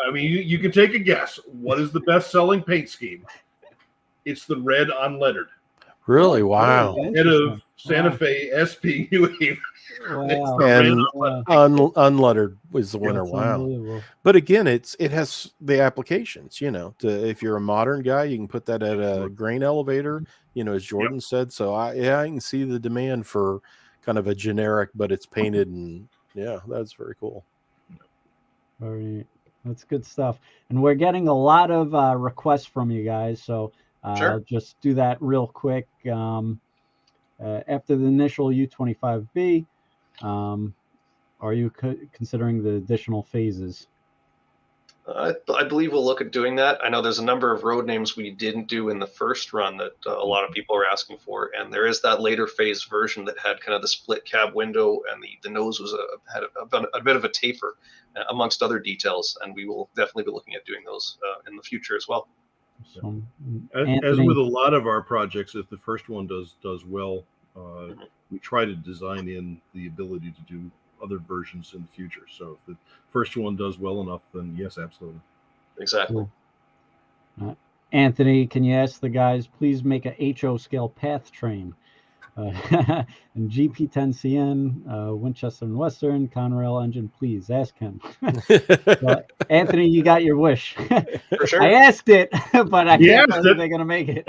I mean, you can take a guess. What is the best-selling paint scheme? It's the red unlettered. Really? Wow. Head of Santa Fe SP New Haven. Wow. And unlettered was the winner. Wow. But again, it has the applications, if you're a modern guy, you can put that at a grain elevator, as Jordan said. So I can see the demand for kind of a generic, but it's painted, and that's very cool. That's good stuff. And we're getting a lot of requests from you guys. So I'll just do that real quick. After the initial U25B, are you considering the additional phases? I believe we'll look at doing that. I know there's a number of road names we didn't do in the first run that a lot of people are asking for, and there is that later phase version that had kind of the split cab window, and the nose had a bit of a taper, amongst other details, and we will definitely be looking at doing those in the future as well. So, as with a lot of our projects, if the first one does well, we try to design in the ability to do other versions in the future. So if the first one does well enough, then yes, absolutely. Exactly. Anthony, can you ask the guys, please make a HO scale path train? And GP10CN, Winchester and Western, Conrail engine, please ask him. Anthony, you got your wish. For sure. I asked it, but I can't believe they're going to make it.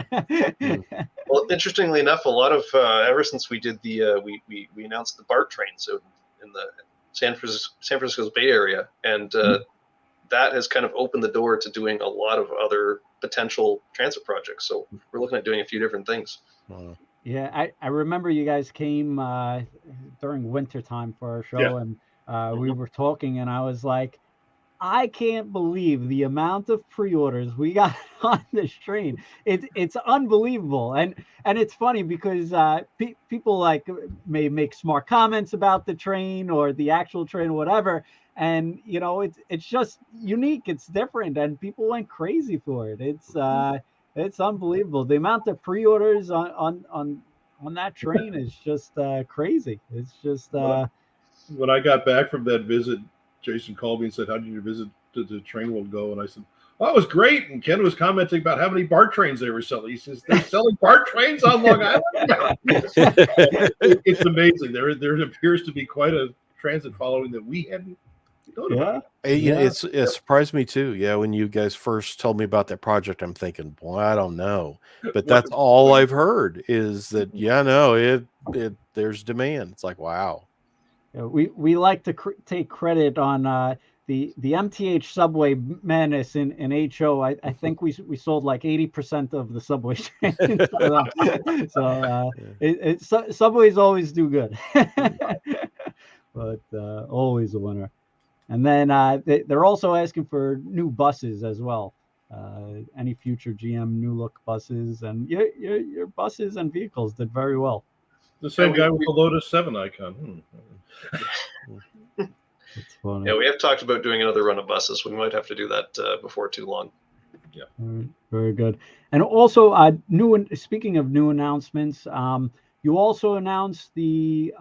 Well, interestingly enough, a lot of ever since we did the we announced the BART train, so in the San Francisco's Bay Area, and that has kind of opened the door to doing a lot of other potential transit projects. So we're looking at doing a few different things. Wow. Yeah, I remember you guys came during winter time for our show, and we were talking, and I was like, I can't believe the amount of pre-orders we got on this train. It's unbelievable, and it's funny because people may make smart comments about the train or the actual train or whatever, and it's just unique, it's different, and people went crazy for it. It's unbelievable. The amount of pre-orders on that train is just crazy. It's just when I got back from that visit, Jason called me and said, "How did your visit to the train world go?" And I said, Oh, it was great. And Ken was commenting about how many BART trains they were selling. He says, they're selling BART trains on Long Island? It's amazing. There appears to be quite a transit following that we hadn't known about. It surprised me too. Yeah, when you guys first told me about that project, I'm thinking, boy, I don't know. But that's all I've heard is that, there's demand. It's like, wow. Yeah, we like to take credit on the MTH subway menace in HO. I think we sold like 80% of the subway trains. Subways always do good, but always a winner. And then they're also asking for new buses as well. Any future GM new look buses, and your buses and vehicles did very well. The same guy with the Lotus 7 icon. That's funny. Yeah, we have talked about doing another run of buses. We might have to do that before too long. Yeah. Very good. And also, speaking of new announcements, you also announced the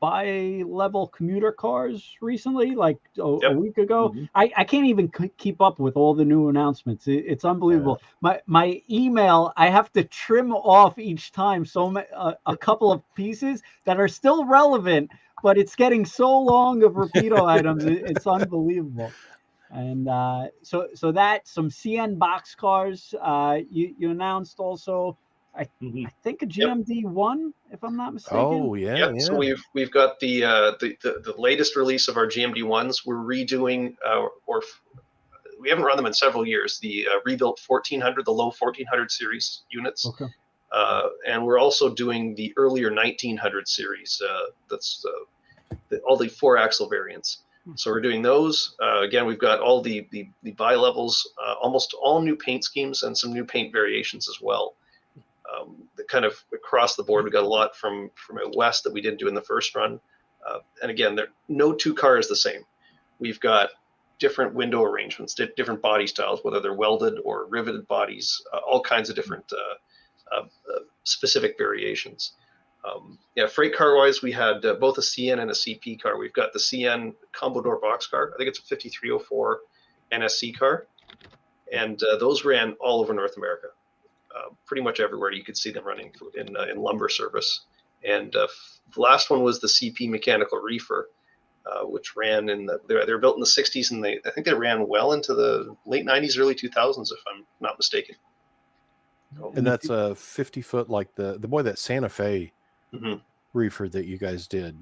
bi-level commuter cars recently, like a week ago. Mm-hmm. I can't even keep up with all the new announcements. It's unbelievable. My email, I have to trim off each time a couple of pieces that are still relevant, but it's getting so long of Rapido items. It's unbelievable. And so that some CN boxcars you announced also. I think a GMD one, if I'm not mistaken. Oh yeah. So we've got the latest release of our GMD ones. We're redoing we haven't run them in several years. The rebuilt 1400, the low 1400 series units. Okay. And we're also doing the earlier 1900 series. That's all the 4-axle variants. So we're doing those. Again, we've got all the bi-levels, almost all new paint schemes and some new paint variations as well. Kind of across the board, we got a lot from out west that we didn't do in the first run. And again, no two cars the same. We've got different window arrangements, different body styles, whether they're welded or riveted bodies, all kinds of different specific variations. Freight car wise, we had both a CN and a CP car. We've got the CN combo door box car. I think it's a 5304 NSC car. And those ran all over North America. Pretty much everywhere you could see them running in lumber service. And the last one was the CP mechanical reefer, which ran they were built in the 60s, and I think they ran well into the late 90s, early 2000s, if I'm not mistaken. And that's a 50-foot, like that Santa Fe reefer that you guys did.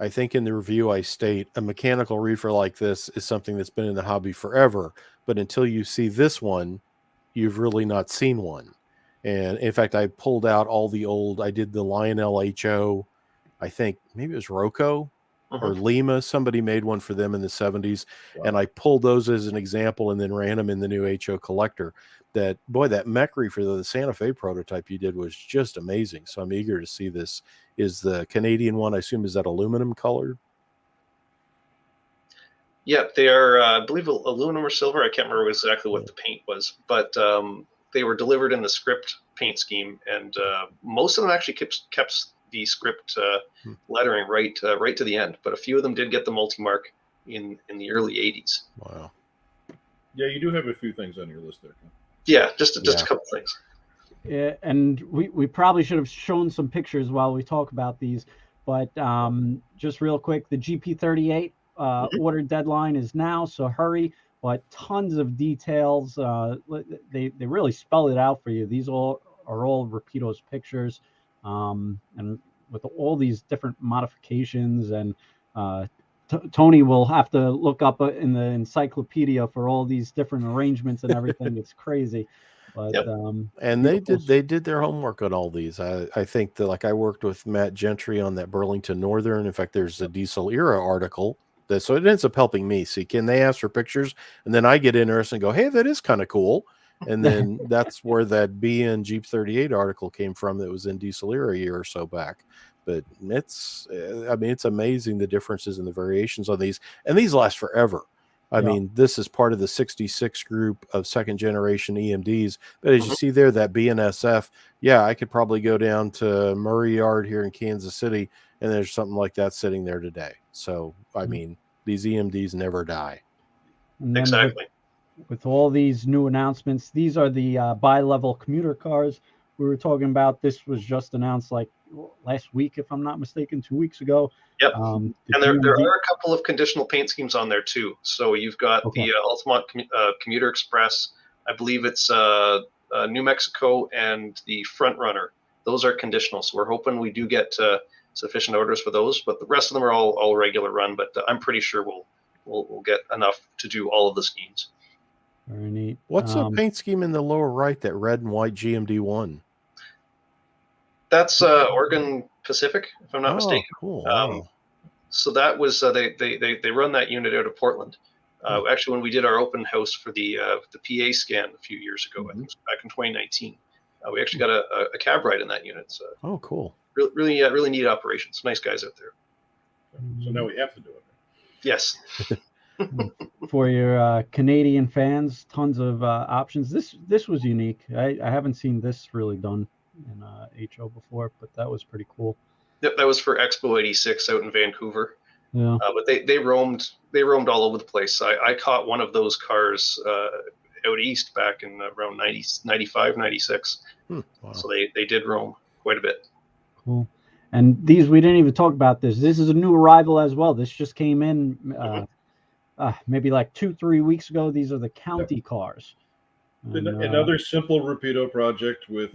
I think in the review I state a mechanical reefer like this is something that's been in the hobby forever, but until you see this one, you've really not seen one. And in fact, I pulled out all the old, I did the Lionel HO, I think maybe it was Rocco or Lima. Somebody made one for them in the 70s. Wow. And I pulled those as an example and then ran them in the new HO collector. That mech reefer, the Santa Fe prototype you did was just amazing. So I'm eager to see this. Is the Canadian one, I assume, is that aluminum colored? Yeah, they are, I believe, aluminum or silver. I can't remember exactly what the paint was, but they were delivered in the script paint scheme, and most of them actually kept the script lettering right to the end. But a few of them did get the multi-mark in the early 80s. Wow. Yeah, you do have a few things on your list there. Yeah, just a couple things. Yeah, and we probably should have shown some pictures while we talk about these, but just real quick, the GP38 order deadline is now, so hurry. But tons of details. They really spell it out for you. These are all Rapido's pictures, and with all these different modifications. And Tony will have to look up in the encyclopedia for all these different arrangements and everything. It's crazy. But and they did their homework on all these. I think that, like, I worked with Matt Gentry on that Burlington Northern. In fact, there's a diesel era article. So it ends up helping me. See, can they ask for pictures? And then I get interested and go, hey, that is kind of cool. And then that's where that BN Jeep 38 article came from that was in Diesel Era a year or so back. But it's amazing the differences in the variations on these. And these last forever. I mean, this is part of the 66 group of second generation EMDs. But as you see there, that BNSF, I could probably go down to Murray Yard here in Kansas City, and there's something like that sitting there today. So, I mean, these EMDs never die. Exactly. with all these new announcements, these are the bi-level commuter cars we were talking about. This was just announced like last week, if I'm not mistaken, 2 weeks ago. Yep. And there are a couple of conditional paint schemes on there too. So you've got the Altamont Commuter Express. I believe it's New Mexico and the Front Runner. Those are conditional. So we're hoping we do get sufficient orders for those. But the rest of them are all regular run. But I'm pretty sure we'll get enough to do all of the schemes. Very neat. What's the paint scheme in the lower right? That red and white GMD1. That's Oregon Pacific, if I'm not mistaken. Cool. Wow. So that was they run that unit out of Portland. Actually, when we did our open house for the PA scan a few years ago, I think it was back in 2019, we actually got a cab ride in that unit. So cool. Really neat operations. Nice guys out there. So now we have to do it. Yes. For your Canadian fans, tons of options. This was unique. I haven't seen this really done in HO before, but that was pretty cool. Yep, that was for Expo 86 out in Vancouver. Yeah. But they roamed all over the place. I caught one of those cars out east back in around 95, 96. Wow. So they did roam quite a bit. Cool. And these, we didn't even talk about this. This is a new arrival as well. This just came in maybe like 2-3 weeks ago. These are the county cars. And, another simple Rapido project with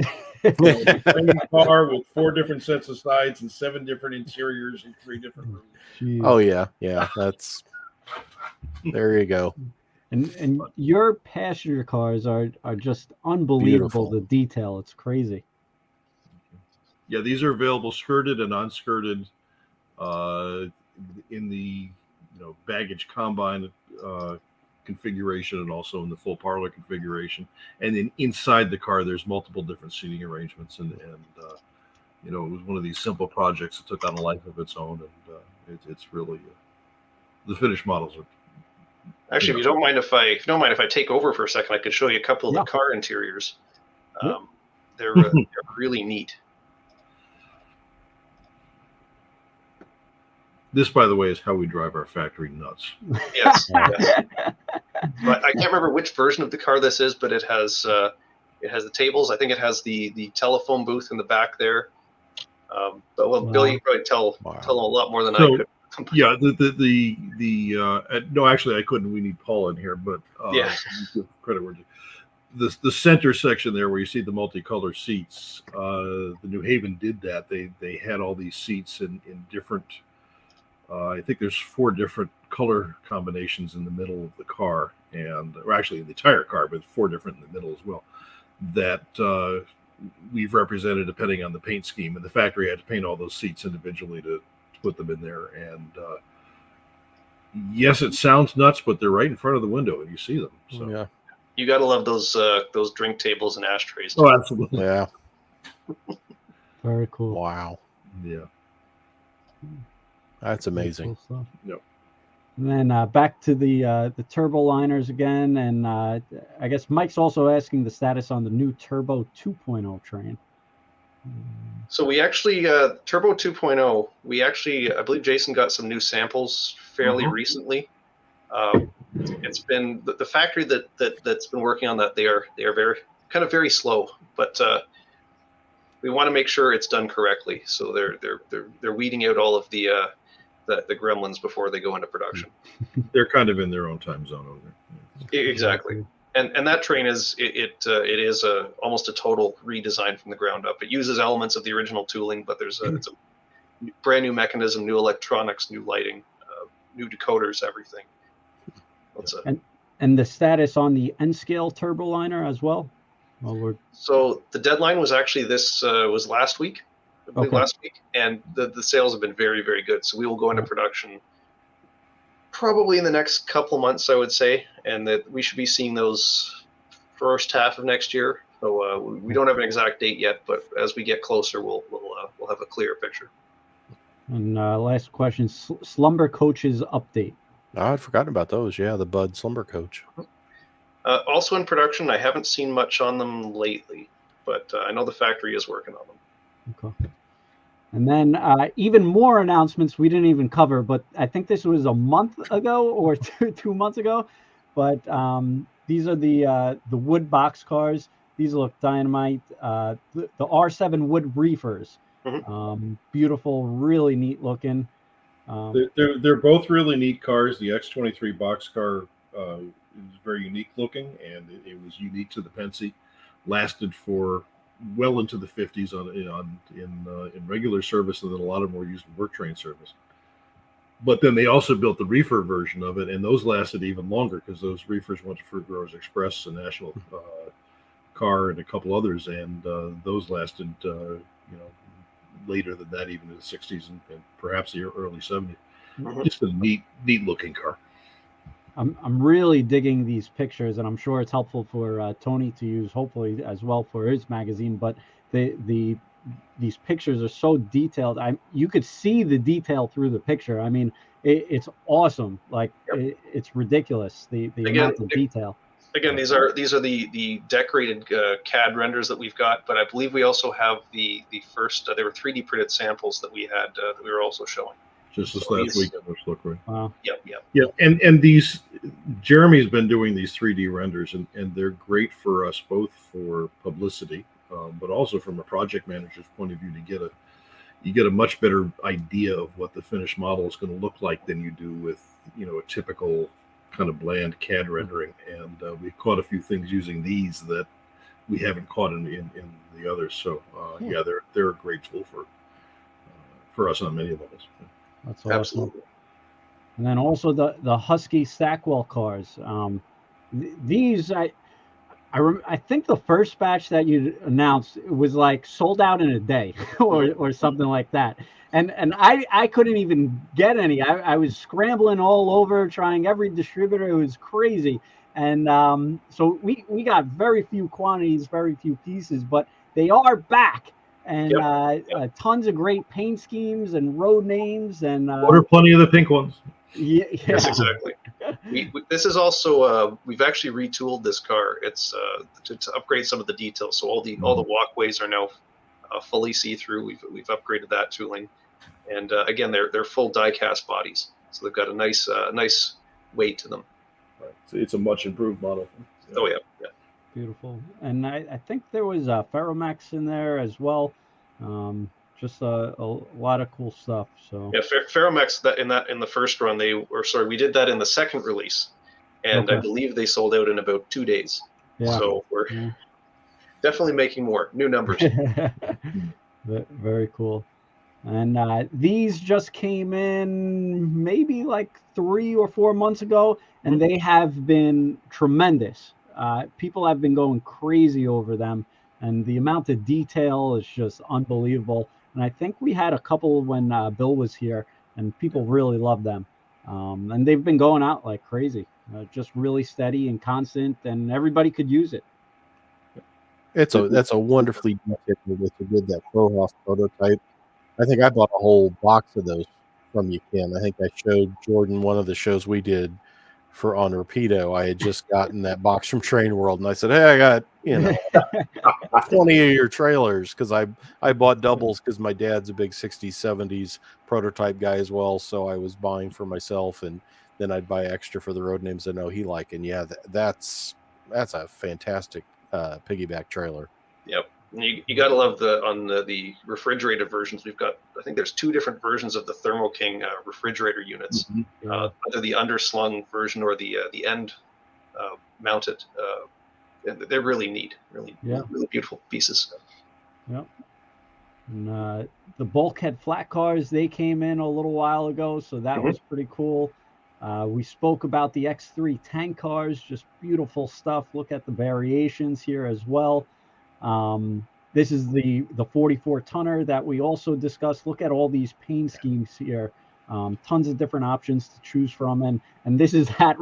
a car with 4 different sets of sides and 7 different interiors and 3 different rooms. Jeez. Oh yeah, that's there you go. And your passenger cars are just unbelievable. Beautiful. The detail, it's crazy. Yeah, these are available skirted and unskirted in the baggage combine configuration and also in the full parlor configuration. And then inside the car, there's multiple different seating arrangements. And it was one of these simple projects that took on a life of its own. And it's really the finished models are. Actually, if you don't mind if I take over for a second, I could show you a couple of the car interiors. They're really neat. This, by the way, is how we drive our factory nuts. Yes. But I can't remember which version of the car this is, but it has the tables. I think it has the telephone booth in the back there. But Bill, you could probably tell a lot more than I could. Yeah, no, actually, I couldn't. We need Paul in here, but credit where the center section there, where you see the multicolor seats. The New Haven did that. They had all these seats in different. I think there's 4 different color combinations in the middle of the car, or actually in the entire car, but 4 different in the middle as well. That we've represented depending on the paint scheme, and the factory had to paint all those seats individually to put them in there. And yes, it sounds nuts, but they're right in front of the window, and you see them. So yeah, you got to love those drink tables and ashtrays. Oh, absolutely. Yeah. Very cool. Wow. Yeah. That's amazing. Cool. Yep. And then back to the turbo liners again, and I guess Mike's also asking the status on the new Turbo 2.0 train. So we actually Turbo 2.0. I believe Jason got some new samples fairly recently. It's been the factory that's been working on that. They are very slow, but we want to make sure it's done correctly. So they're weeding out all of the gremlins before they go into production. They're kind of in their own time zone over there. Exactly. And that train is almost a total redesign from the ground up. It uses elements of the original tooling, but it's a brand new mechanism, new electronics, new lighting, new decoders, everything. And the status on the N-scale turbo liner as well? So the deadline was actually was last week. I believe last week, and the sales have been very, very good. So we will go into production probably in the next couple of months, I would say, and that we should be seeing those first half of next year. So we don't have an exact date yet, but as we get closer, we'll have a clearer picture. And last question: Slumber Coach's update. I'd forgotten about those. Yeah, the Bud Slumber Coach. Also in production. I haven't seen much on them lately, but I know the factory is working on them. Okay. And then even more announcements we didn't even cover, but I think this was a month ago or 2 months ago. but these are the wood box cars. These look dynamite. The R7 wood reefers, beautiful, really neat looking. They're both really neat cars. The X23 boxcar is very unique looking, and it was unique to the Pennsy. Lasted for well into the 50s in regular service, and then a lot of them were used in work train service. But then they also built the reefer version of it, and those lasted even longer because those reefers went to Fruit Growers Express, a National Car, and a couple others, and those lasted later than that, even in the 60s and perhaps the early 70s. Just a neat looking car. I'm really digging these pictures, and I'm sure it's helpful for Tony to use, hopefully as well for his magazine. But these pictures are so detailed. You could see the detail through the picture. I mean, it's awesome. Like it's ridiculous the amount of detail. Again, these are the decorated CAD renders that we've got, but I believe we also have the first. There were 3D printed samples that we had that we were also showing. Just this last weekend, which look great. Wow. Yep. And these, Jeremy's been doing these 3D renders, and they're great for us both for publicity, but also from a project manager's point of view you get a much better idea of what the finished model is going to look like than you do with a typical kind of bland CAD rendering. And we caught a few things using these that we haven't caught in the others. So they're a great tool for us on many levels. That's awesome. Absolutely. And then also the Husky Stackwell cars. These I think the first batch that you announced was like sold out in a day or something like that. And I couldn't even get any. I was scrambling all over, trying every distributor. It was crazy. And so we got very few quantities, very few pieces, but they are back. And tons of great paint schemes and road names. And order plenty of the pink ones. Yeah. Yes, exactly. This is also we've actually retooled this car. It's to upgrade some of the details. So all the walkways are now fully see-through. We've upgraded that tooling, and again they're full die-cast bodies, so they've got a nice weight to them. Right. So it's a much improved model. Oh yeah. Beautiful. And I think there was Ferromax in there as well. Just a lot of cool stuff. So Ferromax in the first run we did that in the second release, and I believe they sold out in about 2 days. Yeah. So we're definitely making more new numbers. Very cool. And these just came in maybe like 3 or 4 months ago, and they have been tremendous. People have been going crazy over them, and the amount of detail is just unbelievable. And I think we had a couple when Bill was here, and people really loved them. And they've been going out like crazy, just really steady and constant, and everybody could use it. That's a wonderfully detailed that you did that Frohoff prototype. I think I bought a whole box of those from you, Ken. I think I showed Jordan one of the shows we did on Rapido. I had just gotten that box from Train World, and I said, "Hey, I got 20 of your trailers," because I bought doubles because my dad's a big 60s, 70s prototype guy as well. So I was buying for myself, and then I'd buy extra for the road names I know he liked. And that's a fantastic piggyback trailer. Yep. You got to love the refrigerated versions. We've got, I think there's 2 different versions of the Thermo King refrigerator units, either the underslung version or the end mounted. They're really neat, really beautiful pieces. Yep. And the bulkhead flat cars, they came in a little while ago, so that was pretty cool. We spoke about the X3 tank cars, just beautiful stuff. Look at the variations here as well. This is the 44 tonner that we also discussed. Look at all these paint schemes here. Tons of different options to choose from, and this is that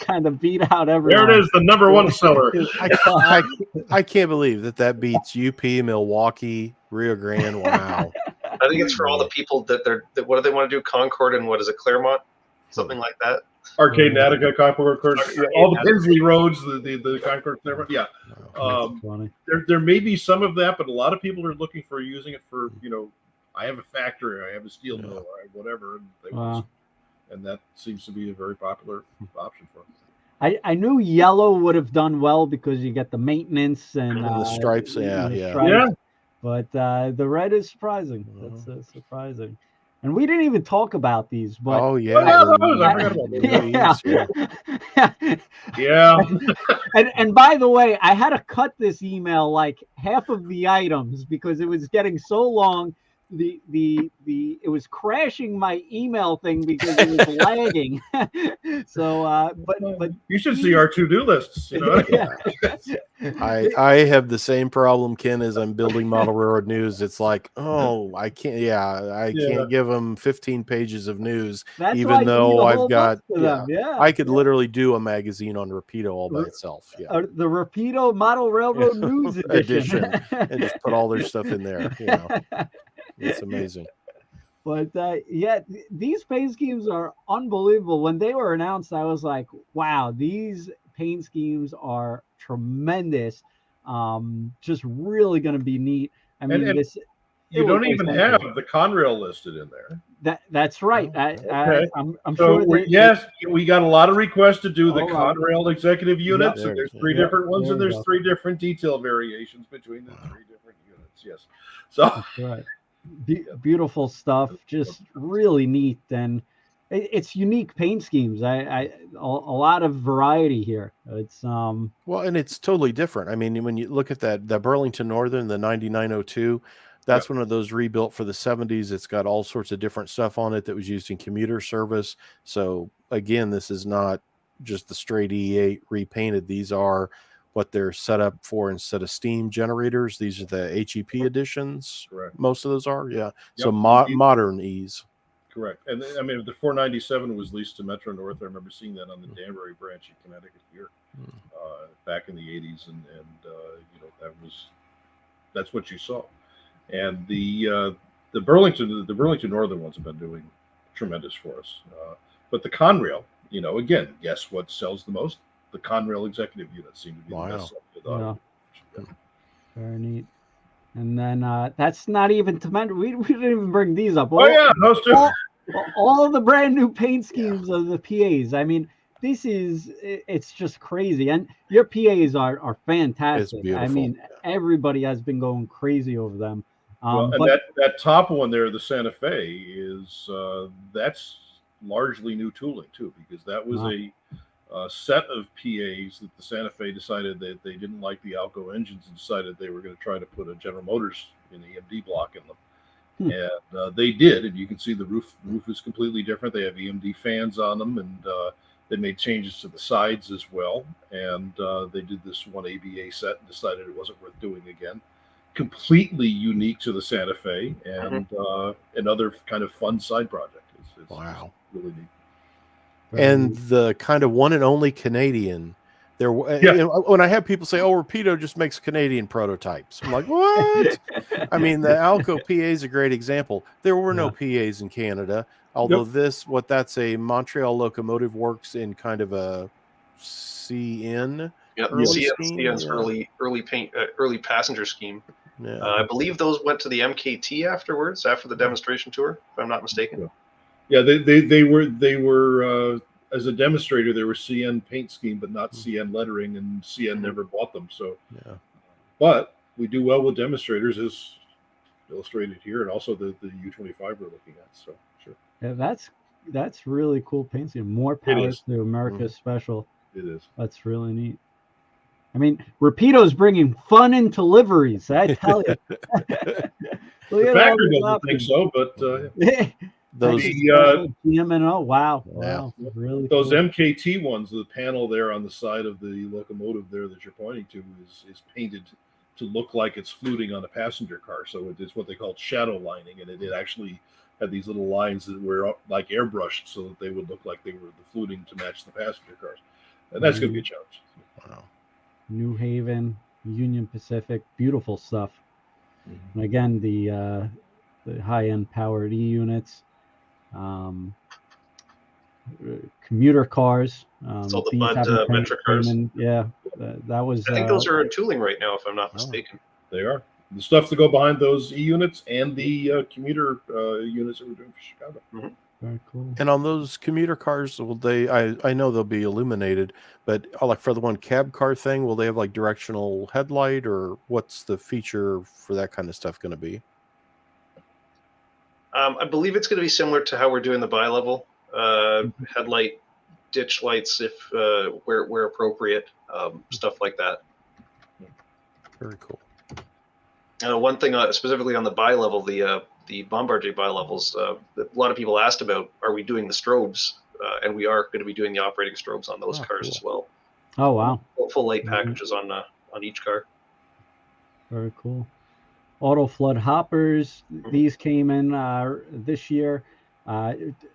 kind of beat out everyone. There it is, the number one seller. I can't believe that beats UP, Milwaukee, Rio Grande. Wow. I think it's for all the people that what do they want to do? Concord and what is it, Claremont? Something like that. Arcade Natica, Concord, all the Pinsley roads, the Concord, Claremont. Yeah. There may be some of that, but a lot of people are looking for using it for, I have a factory, I have a steel mill, or whatever, and that seems to be a very popular option for them. I knew yellow would have done well because you get the maintenance and the stripes. Yeah. But the red is surprising. That's surprising. And we didn't even talk about these, but I forgot about those. Yeah. And by the way, I had to cut this email like half of the items because it was getting so long. It was crashing my email thing because it was lagging. So but you should see our to-do lists, you know. I have the same problem, Ken, as I'm building Model Railroad News. It's like, oh, I can't can't give them 15 pages of news. That's even though I've got I could yeah. literally do a magazine on Rapido all by itself. The Rapido Model Railroad News edition. And just put all their stuff in there, you know. It's amazing. But yeah, these paint schemes are unbelievable. When they were announced, I was like, wow, these paint schemes are tremendous. Just really going to be neat. I mean, you don't even have the Conrail listed in there. That's right. Okay. I'm sure. Yes, we got a lot of requests to do the Conrail executive units, and there's three different ones, and there's three different detail variations between the three different units. Yes. So. That's right. Beautiful stuff, just really neat, and it's unique paint schemes. A lot of variety here. It's well, and it's totally different. I mean, when you look at the Burlington Northern, the 9902, that's one of those rebuilt for the 70s. It's got all sorts of different stuff on it that was used in commuter service. So again, this is not just the straight E8 repainted. These are what they're set up for instead of steam generators. These are the HEP editions. Correct. Most of those are, So modern E's. Correct. And I mean, the 497 was leased to Metro North. I remember seeing that on the Danbury branch in Connecticut here back in the 80s, and you know, that's what you saw. And the Burlington Northern ones have been doing tremendous for us. But the Conrail, you know, again, guess what sells the most? The Conrail executive units seem to be the best. Very neat. And then that's not even to mention, we didn't even bring these up. Those two. All of the brand new paint schemes of the PAs. I mean, it's just crazy. And your PAs are fantastic. I mean, everybody has been going crazy over them. And that top one there, the Santa Fe, is that's largely new tooling too, because that was a set of PAs that the Santa Fe decided that they didn't like the Alco engines and decided they were going to try to put a General Motors in the EMD block in them. And they did, and you can see the roof is completely different. They have EMD fans on them, and they made changes to the sides as well. And they did this one ABA set and decided it wasn't worth doing again. Completely unique to the Santa Fe, and another kind of fun side project. It's really neat. And the kind of one and only Canadian. When I have people say, "Oh, Rapido just makes Canadian prototypes," I'm like, "What?" I mean, the Alco PA is a great example. There were no PAs in Canada, although that's a Montreal Locomotive Works in kind of a CN. CN's early paint, early passenger scheme. Yeah. I believe those went to the MKT afterwards, after the demonstration tour, if I'm not mistaken. Yeah, they were as a demonstrator, they were CN paint scheme, but not CN lettering, and CN never bought them. So, but we do well with demonstrators, as illustrated here, and also the U25 we're looking at. So, sure. Yeah, that's really cool paint scheme. More power to America's Special. It is. That's really neat. I mean, Rapido's bringing fun into liveries. I tell you. The factory doesn't think so, but those GM&O, wow, really those cool. MKT ones. The panel there on the side of the locomotive there that you're pointing to is painted to look like it's fluting on a passenger car. So it's what they call shadow lining, and it actually had these little lines that were like airbrushed so that they would look like they were fluting to match the passenger cars. And that's going to be a challenge. Wow. New Haven, Union Pacific, beautiful stuff. And again, the high-end powered E units, commuter cars. So the Bud Metra cars. That was. I think those are in tooling right now, if I'm not mistaken. They are. The stuff to go behind those E units and the commuter units that we're doing for Chicago. Very cool. And on those commuter cars, will they? I know they'll be illuminated, but like for the one cab car thing, will they have like directional headlight, or what's the feature for that kind of stuff going to be? I believe it's going to be similar to how we're doing the bi-level headlight, ditch lights if where appropriate, stuff like that. Very cool. One thing specifically on the bi-level, the Bombardier bi-levels, a lot of people asked about, are we doing the strobes? And we are going to be doing the operating strobes on those cars as well. Oh, wow. Full light packages on each car. Very cool. Auto flood hoppers, these came in this year.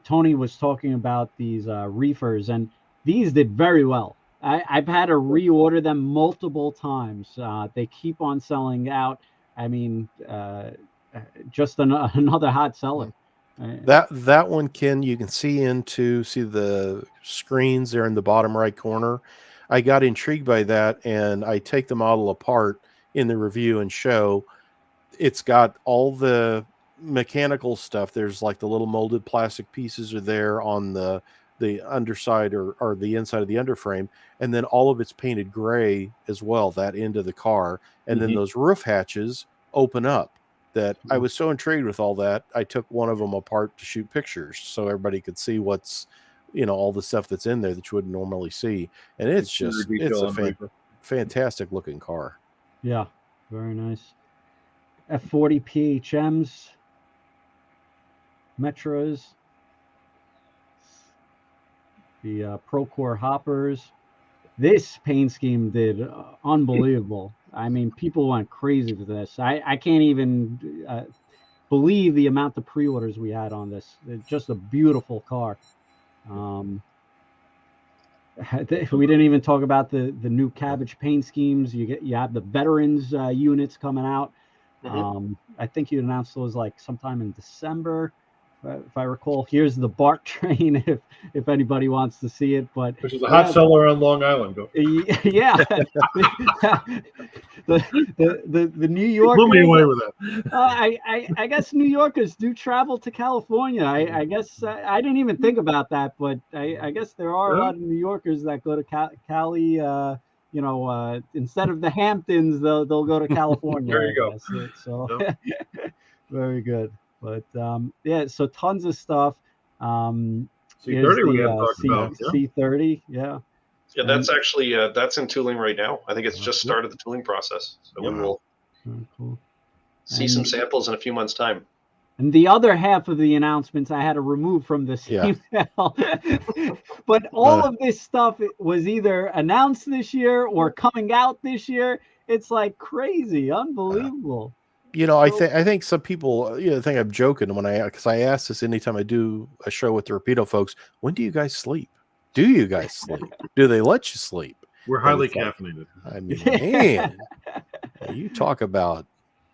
Tony was talking about these reefers, and these did very well. I've had to reorder them multiple times. They keep on selling out. I mean, just another hot seller. That one, Ken, you can see the screens there in the bottom right corner. I got intrigued by that, and I take the model apart in the review and show. It's got all the mechanical stuff. There's like the little molded plastic pieces are there on the underside or the inside of the underframe, and then all of it's painted gray as well, that end of the car, and then those roof hatches open up. That I was so intrigued with all that, I took one of them apart to shoot pictures so everybody could see what's, all the stuff that's in there that you wouldn't normally see. And it's a fantastic looking car. Yeah, very nice. F40 PHMs, Metros, the Procore hoppers. This paint scheme did unbelievable. I mean, people went crazy for this. I can't even believe the amount of pre-orders we had on this. It's just a beautiful car. We didn't even talk about the new cabbage paint schemes. You have the veterans units coming out. I think you announced those like sometime in December, if I recall. Here's the BART train if anybody wants to see it. But which is a hot seller on Long Island. Yeah, the New York. Blew me away with that. I guess New Yorkers do travel to California. I guess I didn't even think about that, but I guess there are a lot of New Yorkers that go to Cali. Instead of the Hamptons, they'll go to California. There you go. So very good. But so tons of stuff. C30 we got to talk about. C30, yeah. Yeah, that's actually that's in tooling right now. I think it's just started the tooling process. So we will see some samples in a few months' time. And the other half of the announcements I had to remove from this email. But all of this stuff was either announced this year or coming out this year. It's like crazy, unbelievable. I think some people think I'm joking because I ask this anytime I do a show with the Rapido folks. When do you guys sleep? Do you guys sleep? Do they let you sleep? We're highly caffeinated. I mean, man, you talk about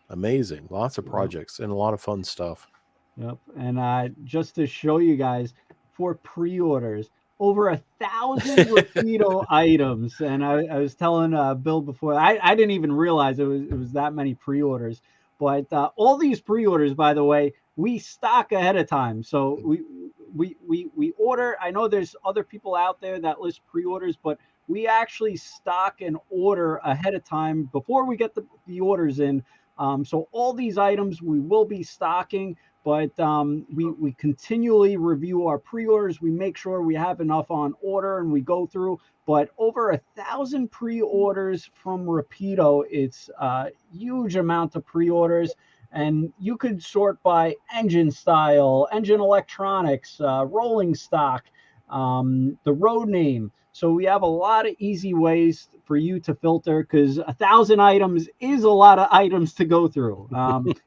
amazing. Lots of projects and a lot of fun stuff. Yep. And just to show you guys, for pre-orders, over 1,000 Rapido items. And I was telling Bill before, I didn't even realize it was that many pre-orders. But all these pre-orders, by the way, we stock ahead of time. So we order. I know there's other people out there that list pre-orders, but we actually stock and order ahead of time before we get the orders in. So all these items we will be stocking, but we continually review our pre-orders. We make sure we have enough on order and we go through. But over 1,000 pre-orders from Rapido. It's a huge amount of pre-orders. And you could sort by engine style, engine electronics, rolling stock, the road name. So we have a lot of easy ways for you to filter, because 1,000 items is a lot of items to go through.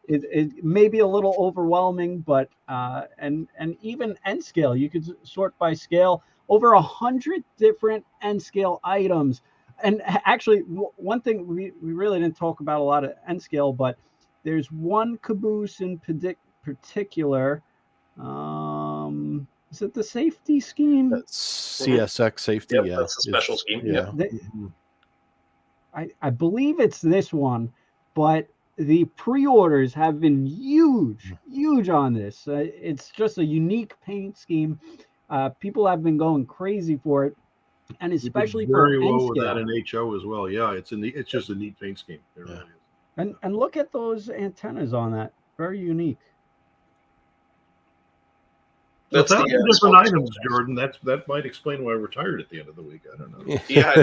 It may be a little overwhelming, but and even N scale, you could sort by scale. Over 100 different N scale items. And actually, one thing we really didn't talk about a lot of N scale, but there's one caboose in particular. Is it the safety scheme? That's CSX safety. Yep, that's a special scheme. I believe it's this one, but the pre-orders have been huge on this. It's just a unique paint scheme. People have been going crazy for it, and especially for very well with N-scale. that in HO as well. Yeah, it's just a neat paint scheme. It really is. And look at those antennas on that. Very unique. That's different items, Jordan. That might explain why we're tired at the end of the week. I don't know. Yeah.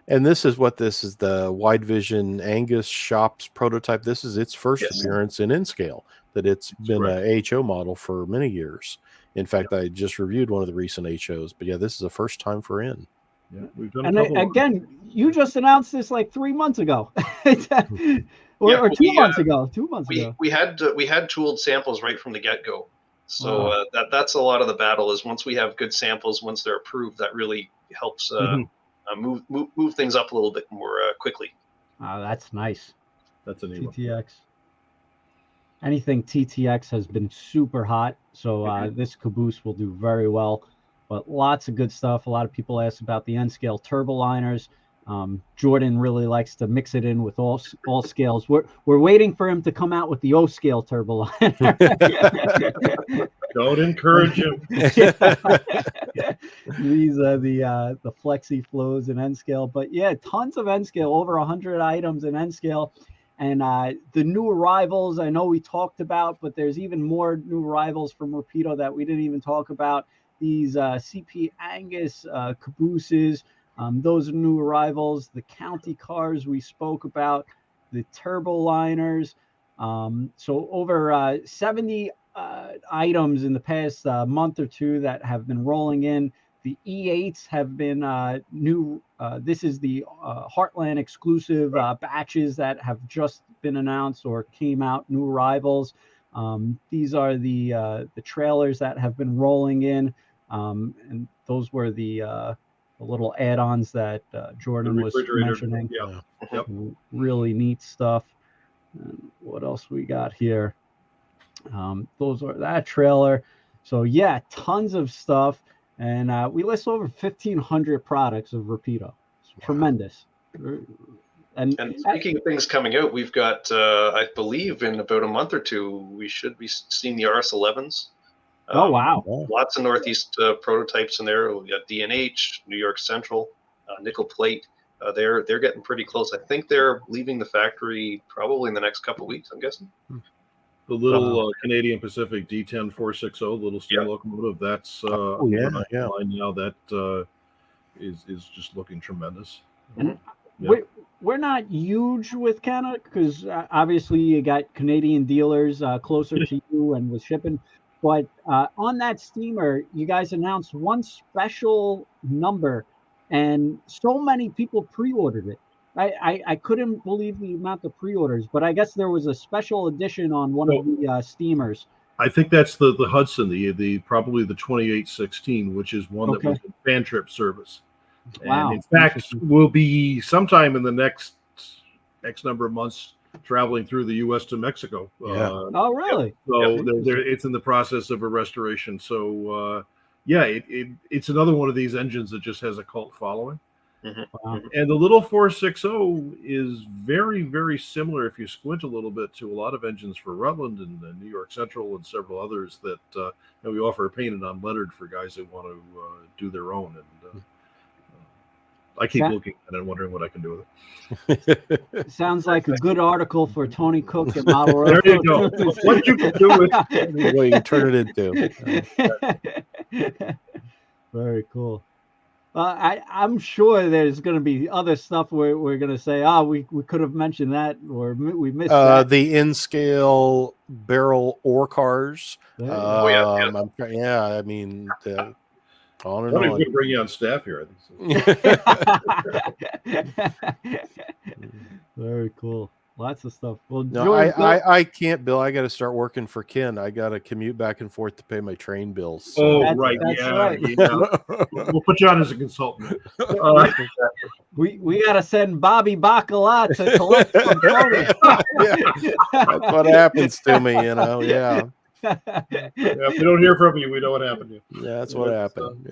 And this is the Wide Vision Angus Shops prototype. This is its first appearance in N-scale. That it's been a HO model for many years. In fact, I just reviewed one of the recent HOs. But yeah, this is the first time for N. Yeah, we've done. And again, you just announced this like 3 months ago, or 2 months ago. 2 months ago. We had tooled samples right from the get-go. So that's a lot of the battle. Is once we have good samples, once they're approved, that really helps move things up a little bit more quickly. Oh, that's nice. That's a neat TTX. one. Anything TTX has been super hot, so this caboose will do very well. But lots of good stuff. A lot of people ask about the N-scale turboliners. Jordan really likes to mix it in with all scales. We're waiting for him to come out with the O-scale turboliner. Don't encourage him. These are the Flexi Flows in N-scale. But yeah, tons of N-scale, over 100 items in N-scale. And the new arrivals, I know we talked about, but there's even more new arrivals from Rapido that we didn't even talk about. These CP Angus cabooses, those are new arrivals. The county cars we spoke about, the turboliners. So over 70 items in the past month or two that have been rolling in. The E8s have been new. This is the Heartland exclusive batches that have just been announced or came out, new arrivals. These are the trailers that have been rolling in. And those were the little add-ons that Jordan was mentioning. Yeah. Yep. Really neat stuff. And what else we got here? Those are that trailer. So yeah, tons of stuff. And we list over 1,500 products of Rapido. It's tremendous. And speaking of things coming out, we've got, I believe, in about a month or two, we should be seeing the RS11s. Oh, wow. Lots of Northeast prototypes in there. We got DNH, New York Central, Nickel Plate. They're getting pretty close. I think they're leaving the factory probably in the next couple of weeks, I'm guessing. The little Canadian Pacific D10 460 little steam locomotive. That's line now. That is just looking tremendous. And we're not huge with Canada because obviously you got Canadian dealers closer to you and with shipping. But on that steamer, you guys announced one special number, and so many people pre-ordered it. I couldn't believe the amount of pre-orders, but I guess there was a special edition on one of the steamers. I think that's the Hudson, the probably the 2816, which is one that was in fan trip service. Wow. And in fact, will be sometime in the next X number of months traveling through the U.S. to Mexico. Oh, really? So it's in the process of a restoration. So it's another one of these engines that just has a cult following. Wow. And the little 460 is very, very similar, if you squint a little bit, to a lot of engines for Rutland and New York Central and several others that we offer painted on lettered for guys that want to do their own. And I keep looking at it and wondering what I can do with it. Sounds like a good article for Tony Cook at Model Road. There you go. What you can do with it. What you can turn it into. Very cool. I'm sure there's going to be other stuff where we're going to say, we could have mentioned that, or we missed that. The in-scale barrel ore cars. I mean, on and on. I'm going to bring you on staff here. Very cool. Lots of stuff. Well, no, George, I can't, Bill. I got to start working for Ken. I got to commute back and forth to pay my train bills. So. Oh, right. We'll put you on as a consultant. We got to send Bobby Bacala to collect some Tony. That's what happens to me, Yeah. if we don't hear from you, we know what happened to you. Yeah, that's what happened.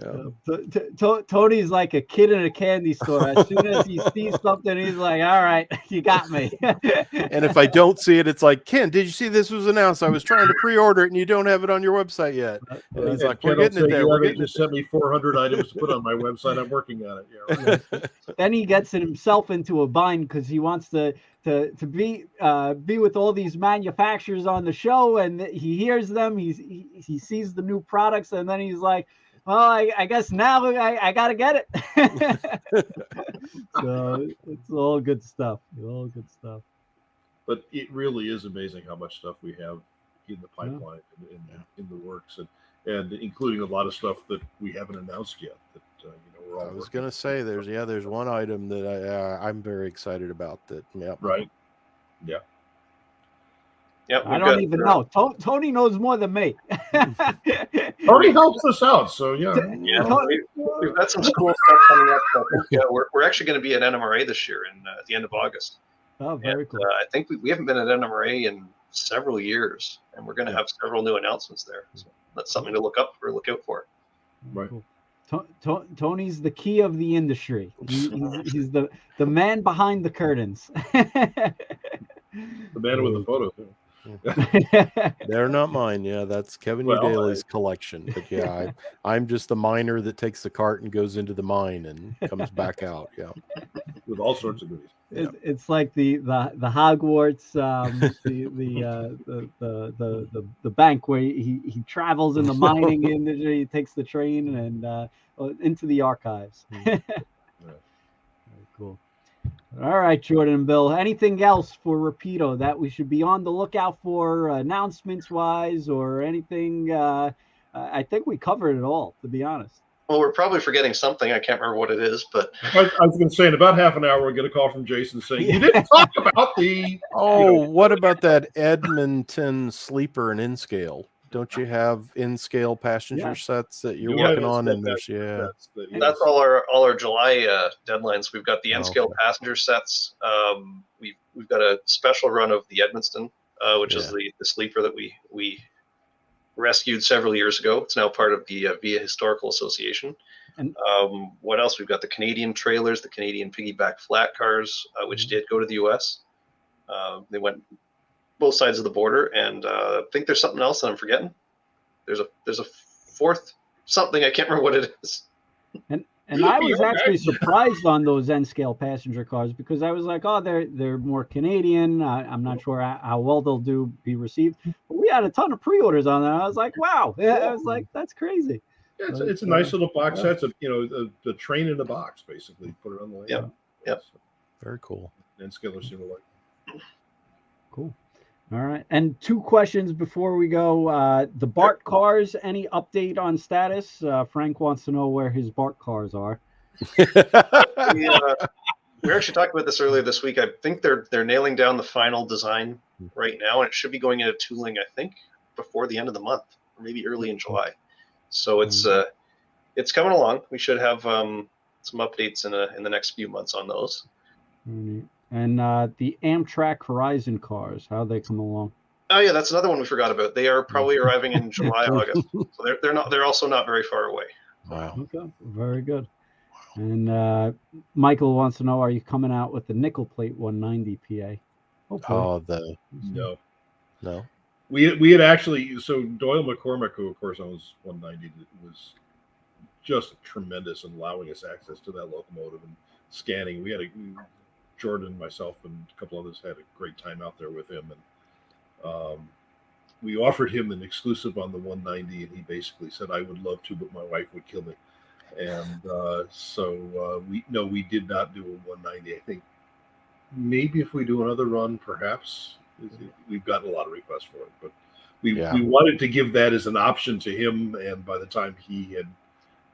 Tony's like a kid in a candy store. As soon as he sees something, he's like, "All right, you got me." And if I don't see it, it's like, "Ken, did you see this was announced? I was trying to pre-order it, and you don't have it on your website yet." And he's like, "We're getting it there. We're getting it." Sent me 400 items to put on my website. I'm working on it. Yeah, right. Then he gets himself into a bind because he wants to be with all these manufacturers on the show, and he hears them, he sees the new products, and then he's like, well, I guess now I gotta get it. So it's all good stuff. But it really is amazing how much stuff we have in the pipeline and in the works, and including a lot of stuff that we haven't announced yet. That we're all. I was gonna say there's one item that I'm very excited about. That right. Yeah. Yep, I don't even know. Tony knows more than me. Tony helps us out, so yeah. We've got some cool stuff coming up. Yeah, we're actually going to be at NMRA this year at the end of August. Oh, very cool. I think we haven't been at NMRA in several years, and we're going to have several new announcements there. So that's something to look out for. Right. Cool. Tony's the key of the industry. He's the man behind the curtains. The man with the photo. They're not mine. Yeah, that's Kevin Udaley's collection. But yeah, I'm just the miner that takes the cart and goes into the mine and comes back out. Yeah, with all sorts of goodies. It's like the Hogwarts, the bank where he travels in the mining industry. He takes the train and into the archives. Very cool. All right, Jordan and Bill. Anything else for Rapido that we should be on the lookout for, announcements wise, or anything? I think we covered it all, to be honest. Well, we're probably forgetting something. I can't remember what it is, but I was going to say in about half an hour we'll get a call from Jason saying you didn't talk about the. What about that Edmonton sleeper and in-scale? Don't you have in-scale passenger sets that you're working on? And that's all our July deadlines. We've got the in-scale passenger sets. We've got a special run of the Edmonton, which is the sleeper that we rescued several years ago. It's now part of the VIA Historical Association. And what else? We've got the Canadian trailers, the Canadian piggyback flat cars, which did go to the U.S. They went both sides of the border, and I think there's something else that I'm forgetting. There's a fourth something, I can't remember what it is. And I was actually surprised on those N-scale passenger cars because I was like, oh, they're more Canadian. I'm not sure how well they'll be received. But we had a ton of pre-orders on that. I was like, wow. I was like, that's crazy. Yeah, it's a nice little box set. The train in the box, basically. Put it on the way. Yep. Very cool. N-scalers seem to like. Cool. All right. And 2 questions before we go. The BART cars, any update on status? Frank wants to know where his BART cars are. We were actually talking about this earlier this week. I think they're nailing down the final design right now, and it should be going into tooling, I think, before the end of the month, or maybe early in July. So it's coming along. We should have some updates in the next few months on those. Mm-hmm. And the Amtrak Horizon cars, how they come along? Oh yeah, that's another one we forgot about. They are probably arriving in July, August. So they're also not very far away. Wow. Okay, very good. And Michael wants to know, are you coming out with the nickel plate 190 PA? No. We had actually, so Doyle McCormick, who of course owns 190, was just tremendous in allowing us access to that locomotive and scanning. We had Jordan, myself, and a couple others had a great time out there with him, and we offered him an exclusive on the 190, and he basically said, "I would love to, but my wife would kill me." And so we did not do a 190. I think maybe if we do another run, perhaps. We've gotten a lot of requests for it, but we wanted to give that as an option to him, and by the time he had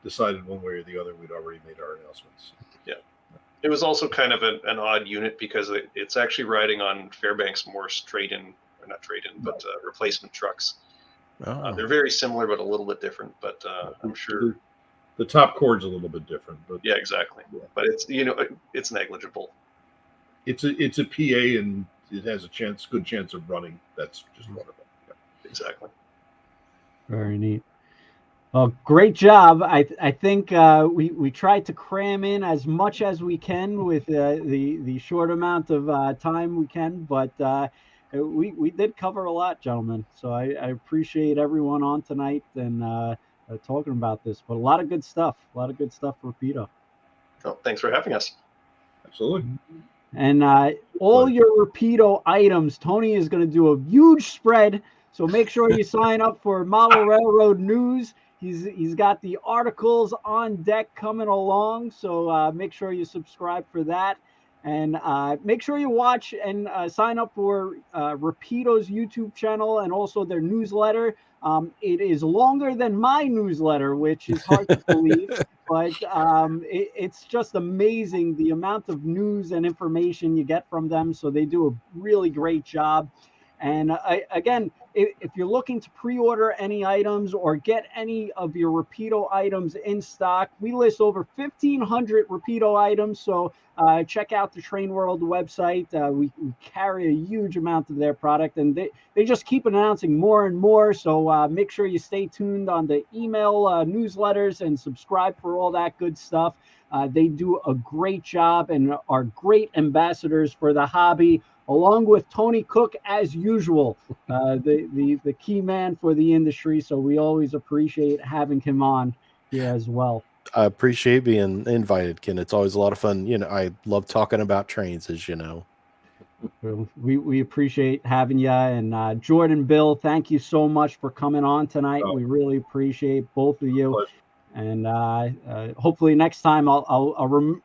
decided one way or the other, we'd already made our announcements. Yeah. It was also kind of an odd unit because it's actually riding on Fairbanks Morse but replacement trucks. Oh. They're very similar, but a little bit different. But I'm sure the top chord's a little bit different. But yeah, exactly. Yeah. But it's negligible. It's a PA, and it has a good chance of running. That's just wonderful. Yeah. Exactly. Very neat. Well, great job. I think we tried to cram in as much as we can with the short amount of time we can, but we did cover a lot, gentlemen. So I appreciate everyone on tonight and talking about this. But a lot of good stuff. A lot of good stuff, Rapido. Oh, thanks for having us. Absolutely. And all your Rapido items, Tony is going to do a huge spread. So make sure you sign up for Model Railroad News. He's got the articles on deck coming along, so make sure you subscribe for that, and make sure you watch and sign up for Rapido's YouTube channel and also their newsletter. It is longer than my newsletter, which is hard to believe, but it's just amazing the amount of news and information you get from them. So they do a really great job. And again, if you're looking to pre-order any items or get any of your Rapido items in stock, we list over 1,500 Rapido items. So check out the Train World website. We carry a huge amount of their product, and they just keep announcing more and more. So make sure you stay tuned on the email newsletters and subscribe for all that good stuff. They do a great job and are great ambassadors for the hobby, along with Tony Cook, as usual, the key man for the industry. So we always appreciate having him on here as well. I appreciate being invited, Ken. It's always a lot of fun. You know, I love talking about trains, as you know. We appreciate having you. And Jordan, Bill, thank you so much for coming on tonight. We really appreciate both of you. Pleasure. And hopefully next time I'll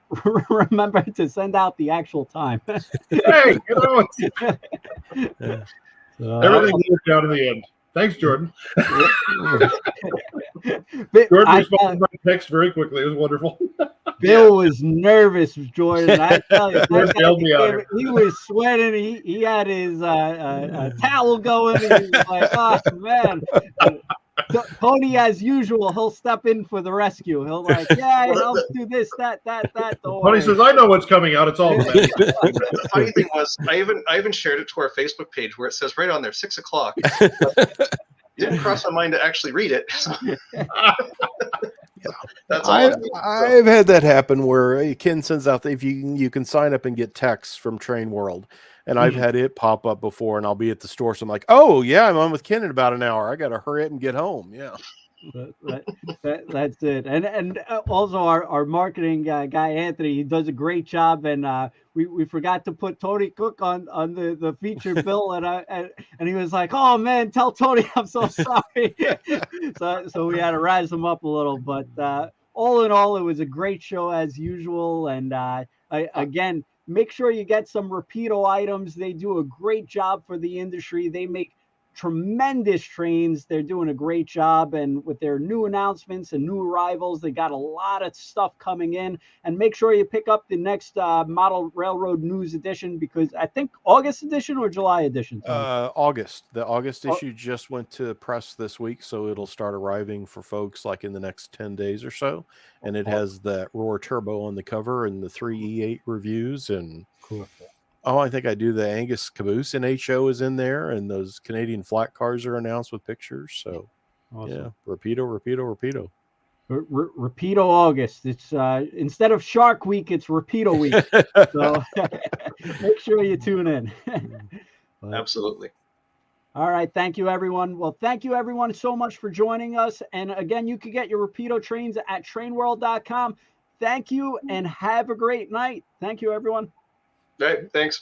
remember to send out the actual time. Hey, you know, everything worked out in the end. Thanks, Jordan. Jordan responded to my text very quickly. It was wonderful. Bill was nervous, Jordan. I tell you, he was sweating. He had his towel going. And he was like, "Oh man." Tony, as usual, he'll step in for the rescue. He'll like, yeah, I'll do this, that. Tony says, "I know what's coming out. It's all bad." The funny thing was, I even shared it to our Facebook page where it says right on there 6 o'clock. Didn't cross my mind to actually read it. So. That's all I've had that happen where Ken sends out if you can sign up and get texts from Train World. And I've had it pop up before, and I'll be at the store. So I'm like, oh, yeah, I'm on with Ken in about an hour. I got to hurry up and get home. Yeah. That's it. And also our marketing guy, Anthony, he does a great job. And we forgot to put Tony Cook on the featured bill. And he was like, oh, man, tell Tony I'm so sorry. so we had to razz him up a little. But all in all, it was a great show as usual. And again, make sure you get some Rapido items. They do a great job for the industry. They make tremendous trains. They're doing a great job. And with their new announcements and new arrivals, they got a lot of stuff coming in. And make sure you pick up the next Model Railroad News edition, because I think August edition or July edition? August. The August issue just went to press this week, so it'll start arriving for folks like in the next 10 days or so. And it has that Roar Turbo on the cover and the 3 E8 reviews. And I think I do the Angus Caboose in HO is in there, and those Canadian flat cars are announced with pictures. So yeah, Rapido. Rapido August. It's instead of Shark Week, it's Rapido Week. So make sure you tune in. Absolutely. All right. Thank you, everyone. Well, thank you, everyone, so much for joining us. And again, you can get your Rapido trains at trainworld.com. Thank you, and have a great night. Thank you, everyone. All right. Thanks.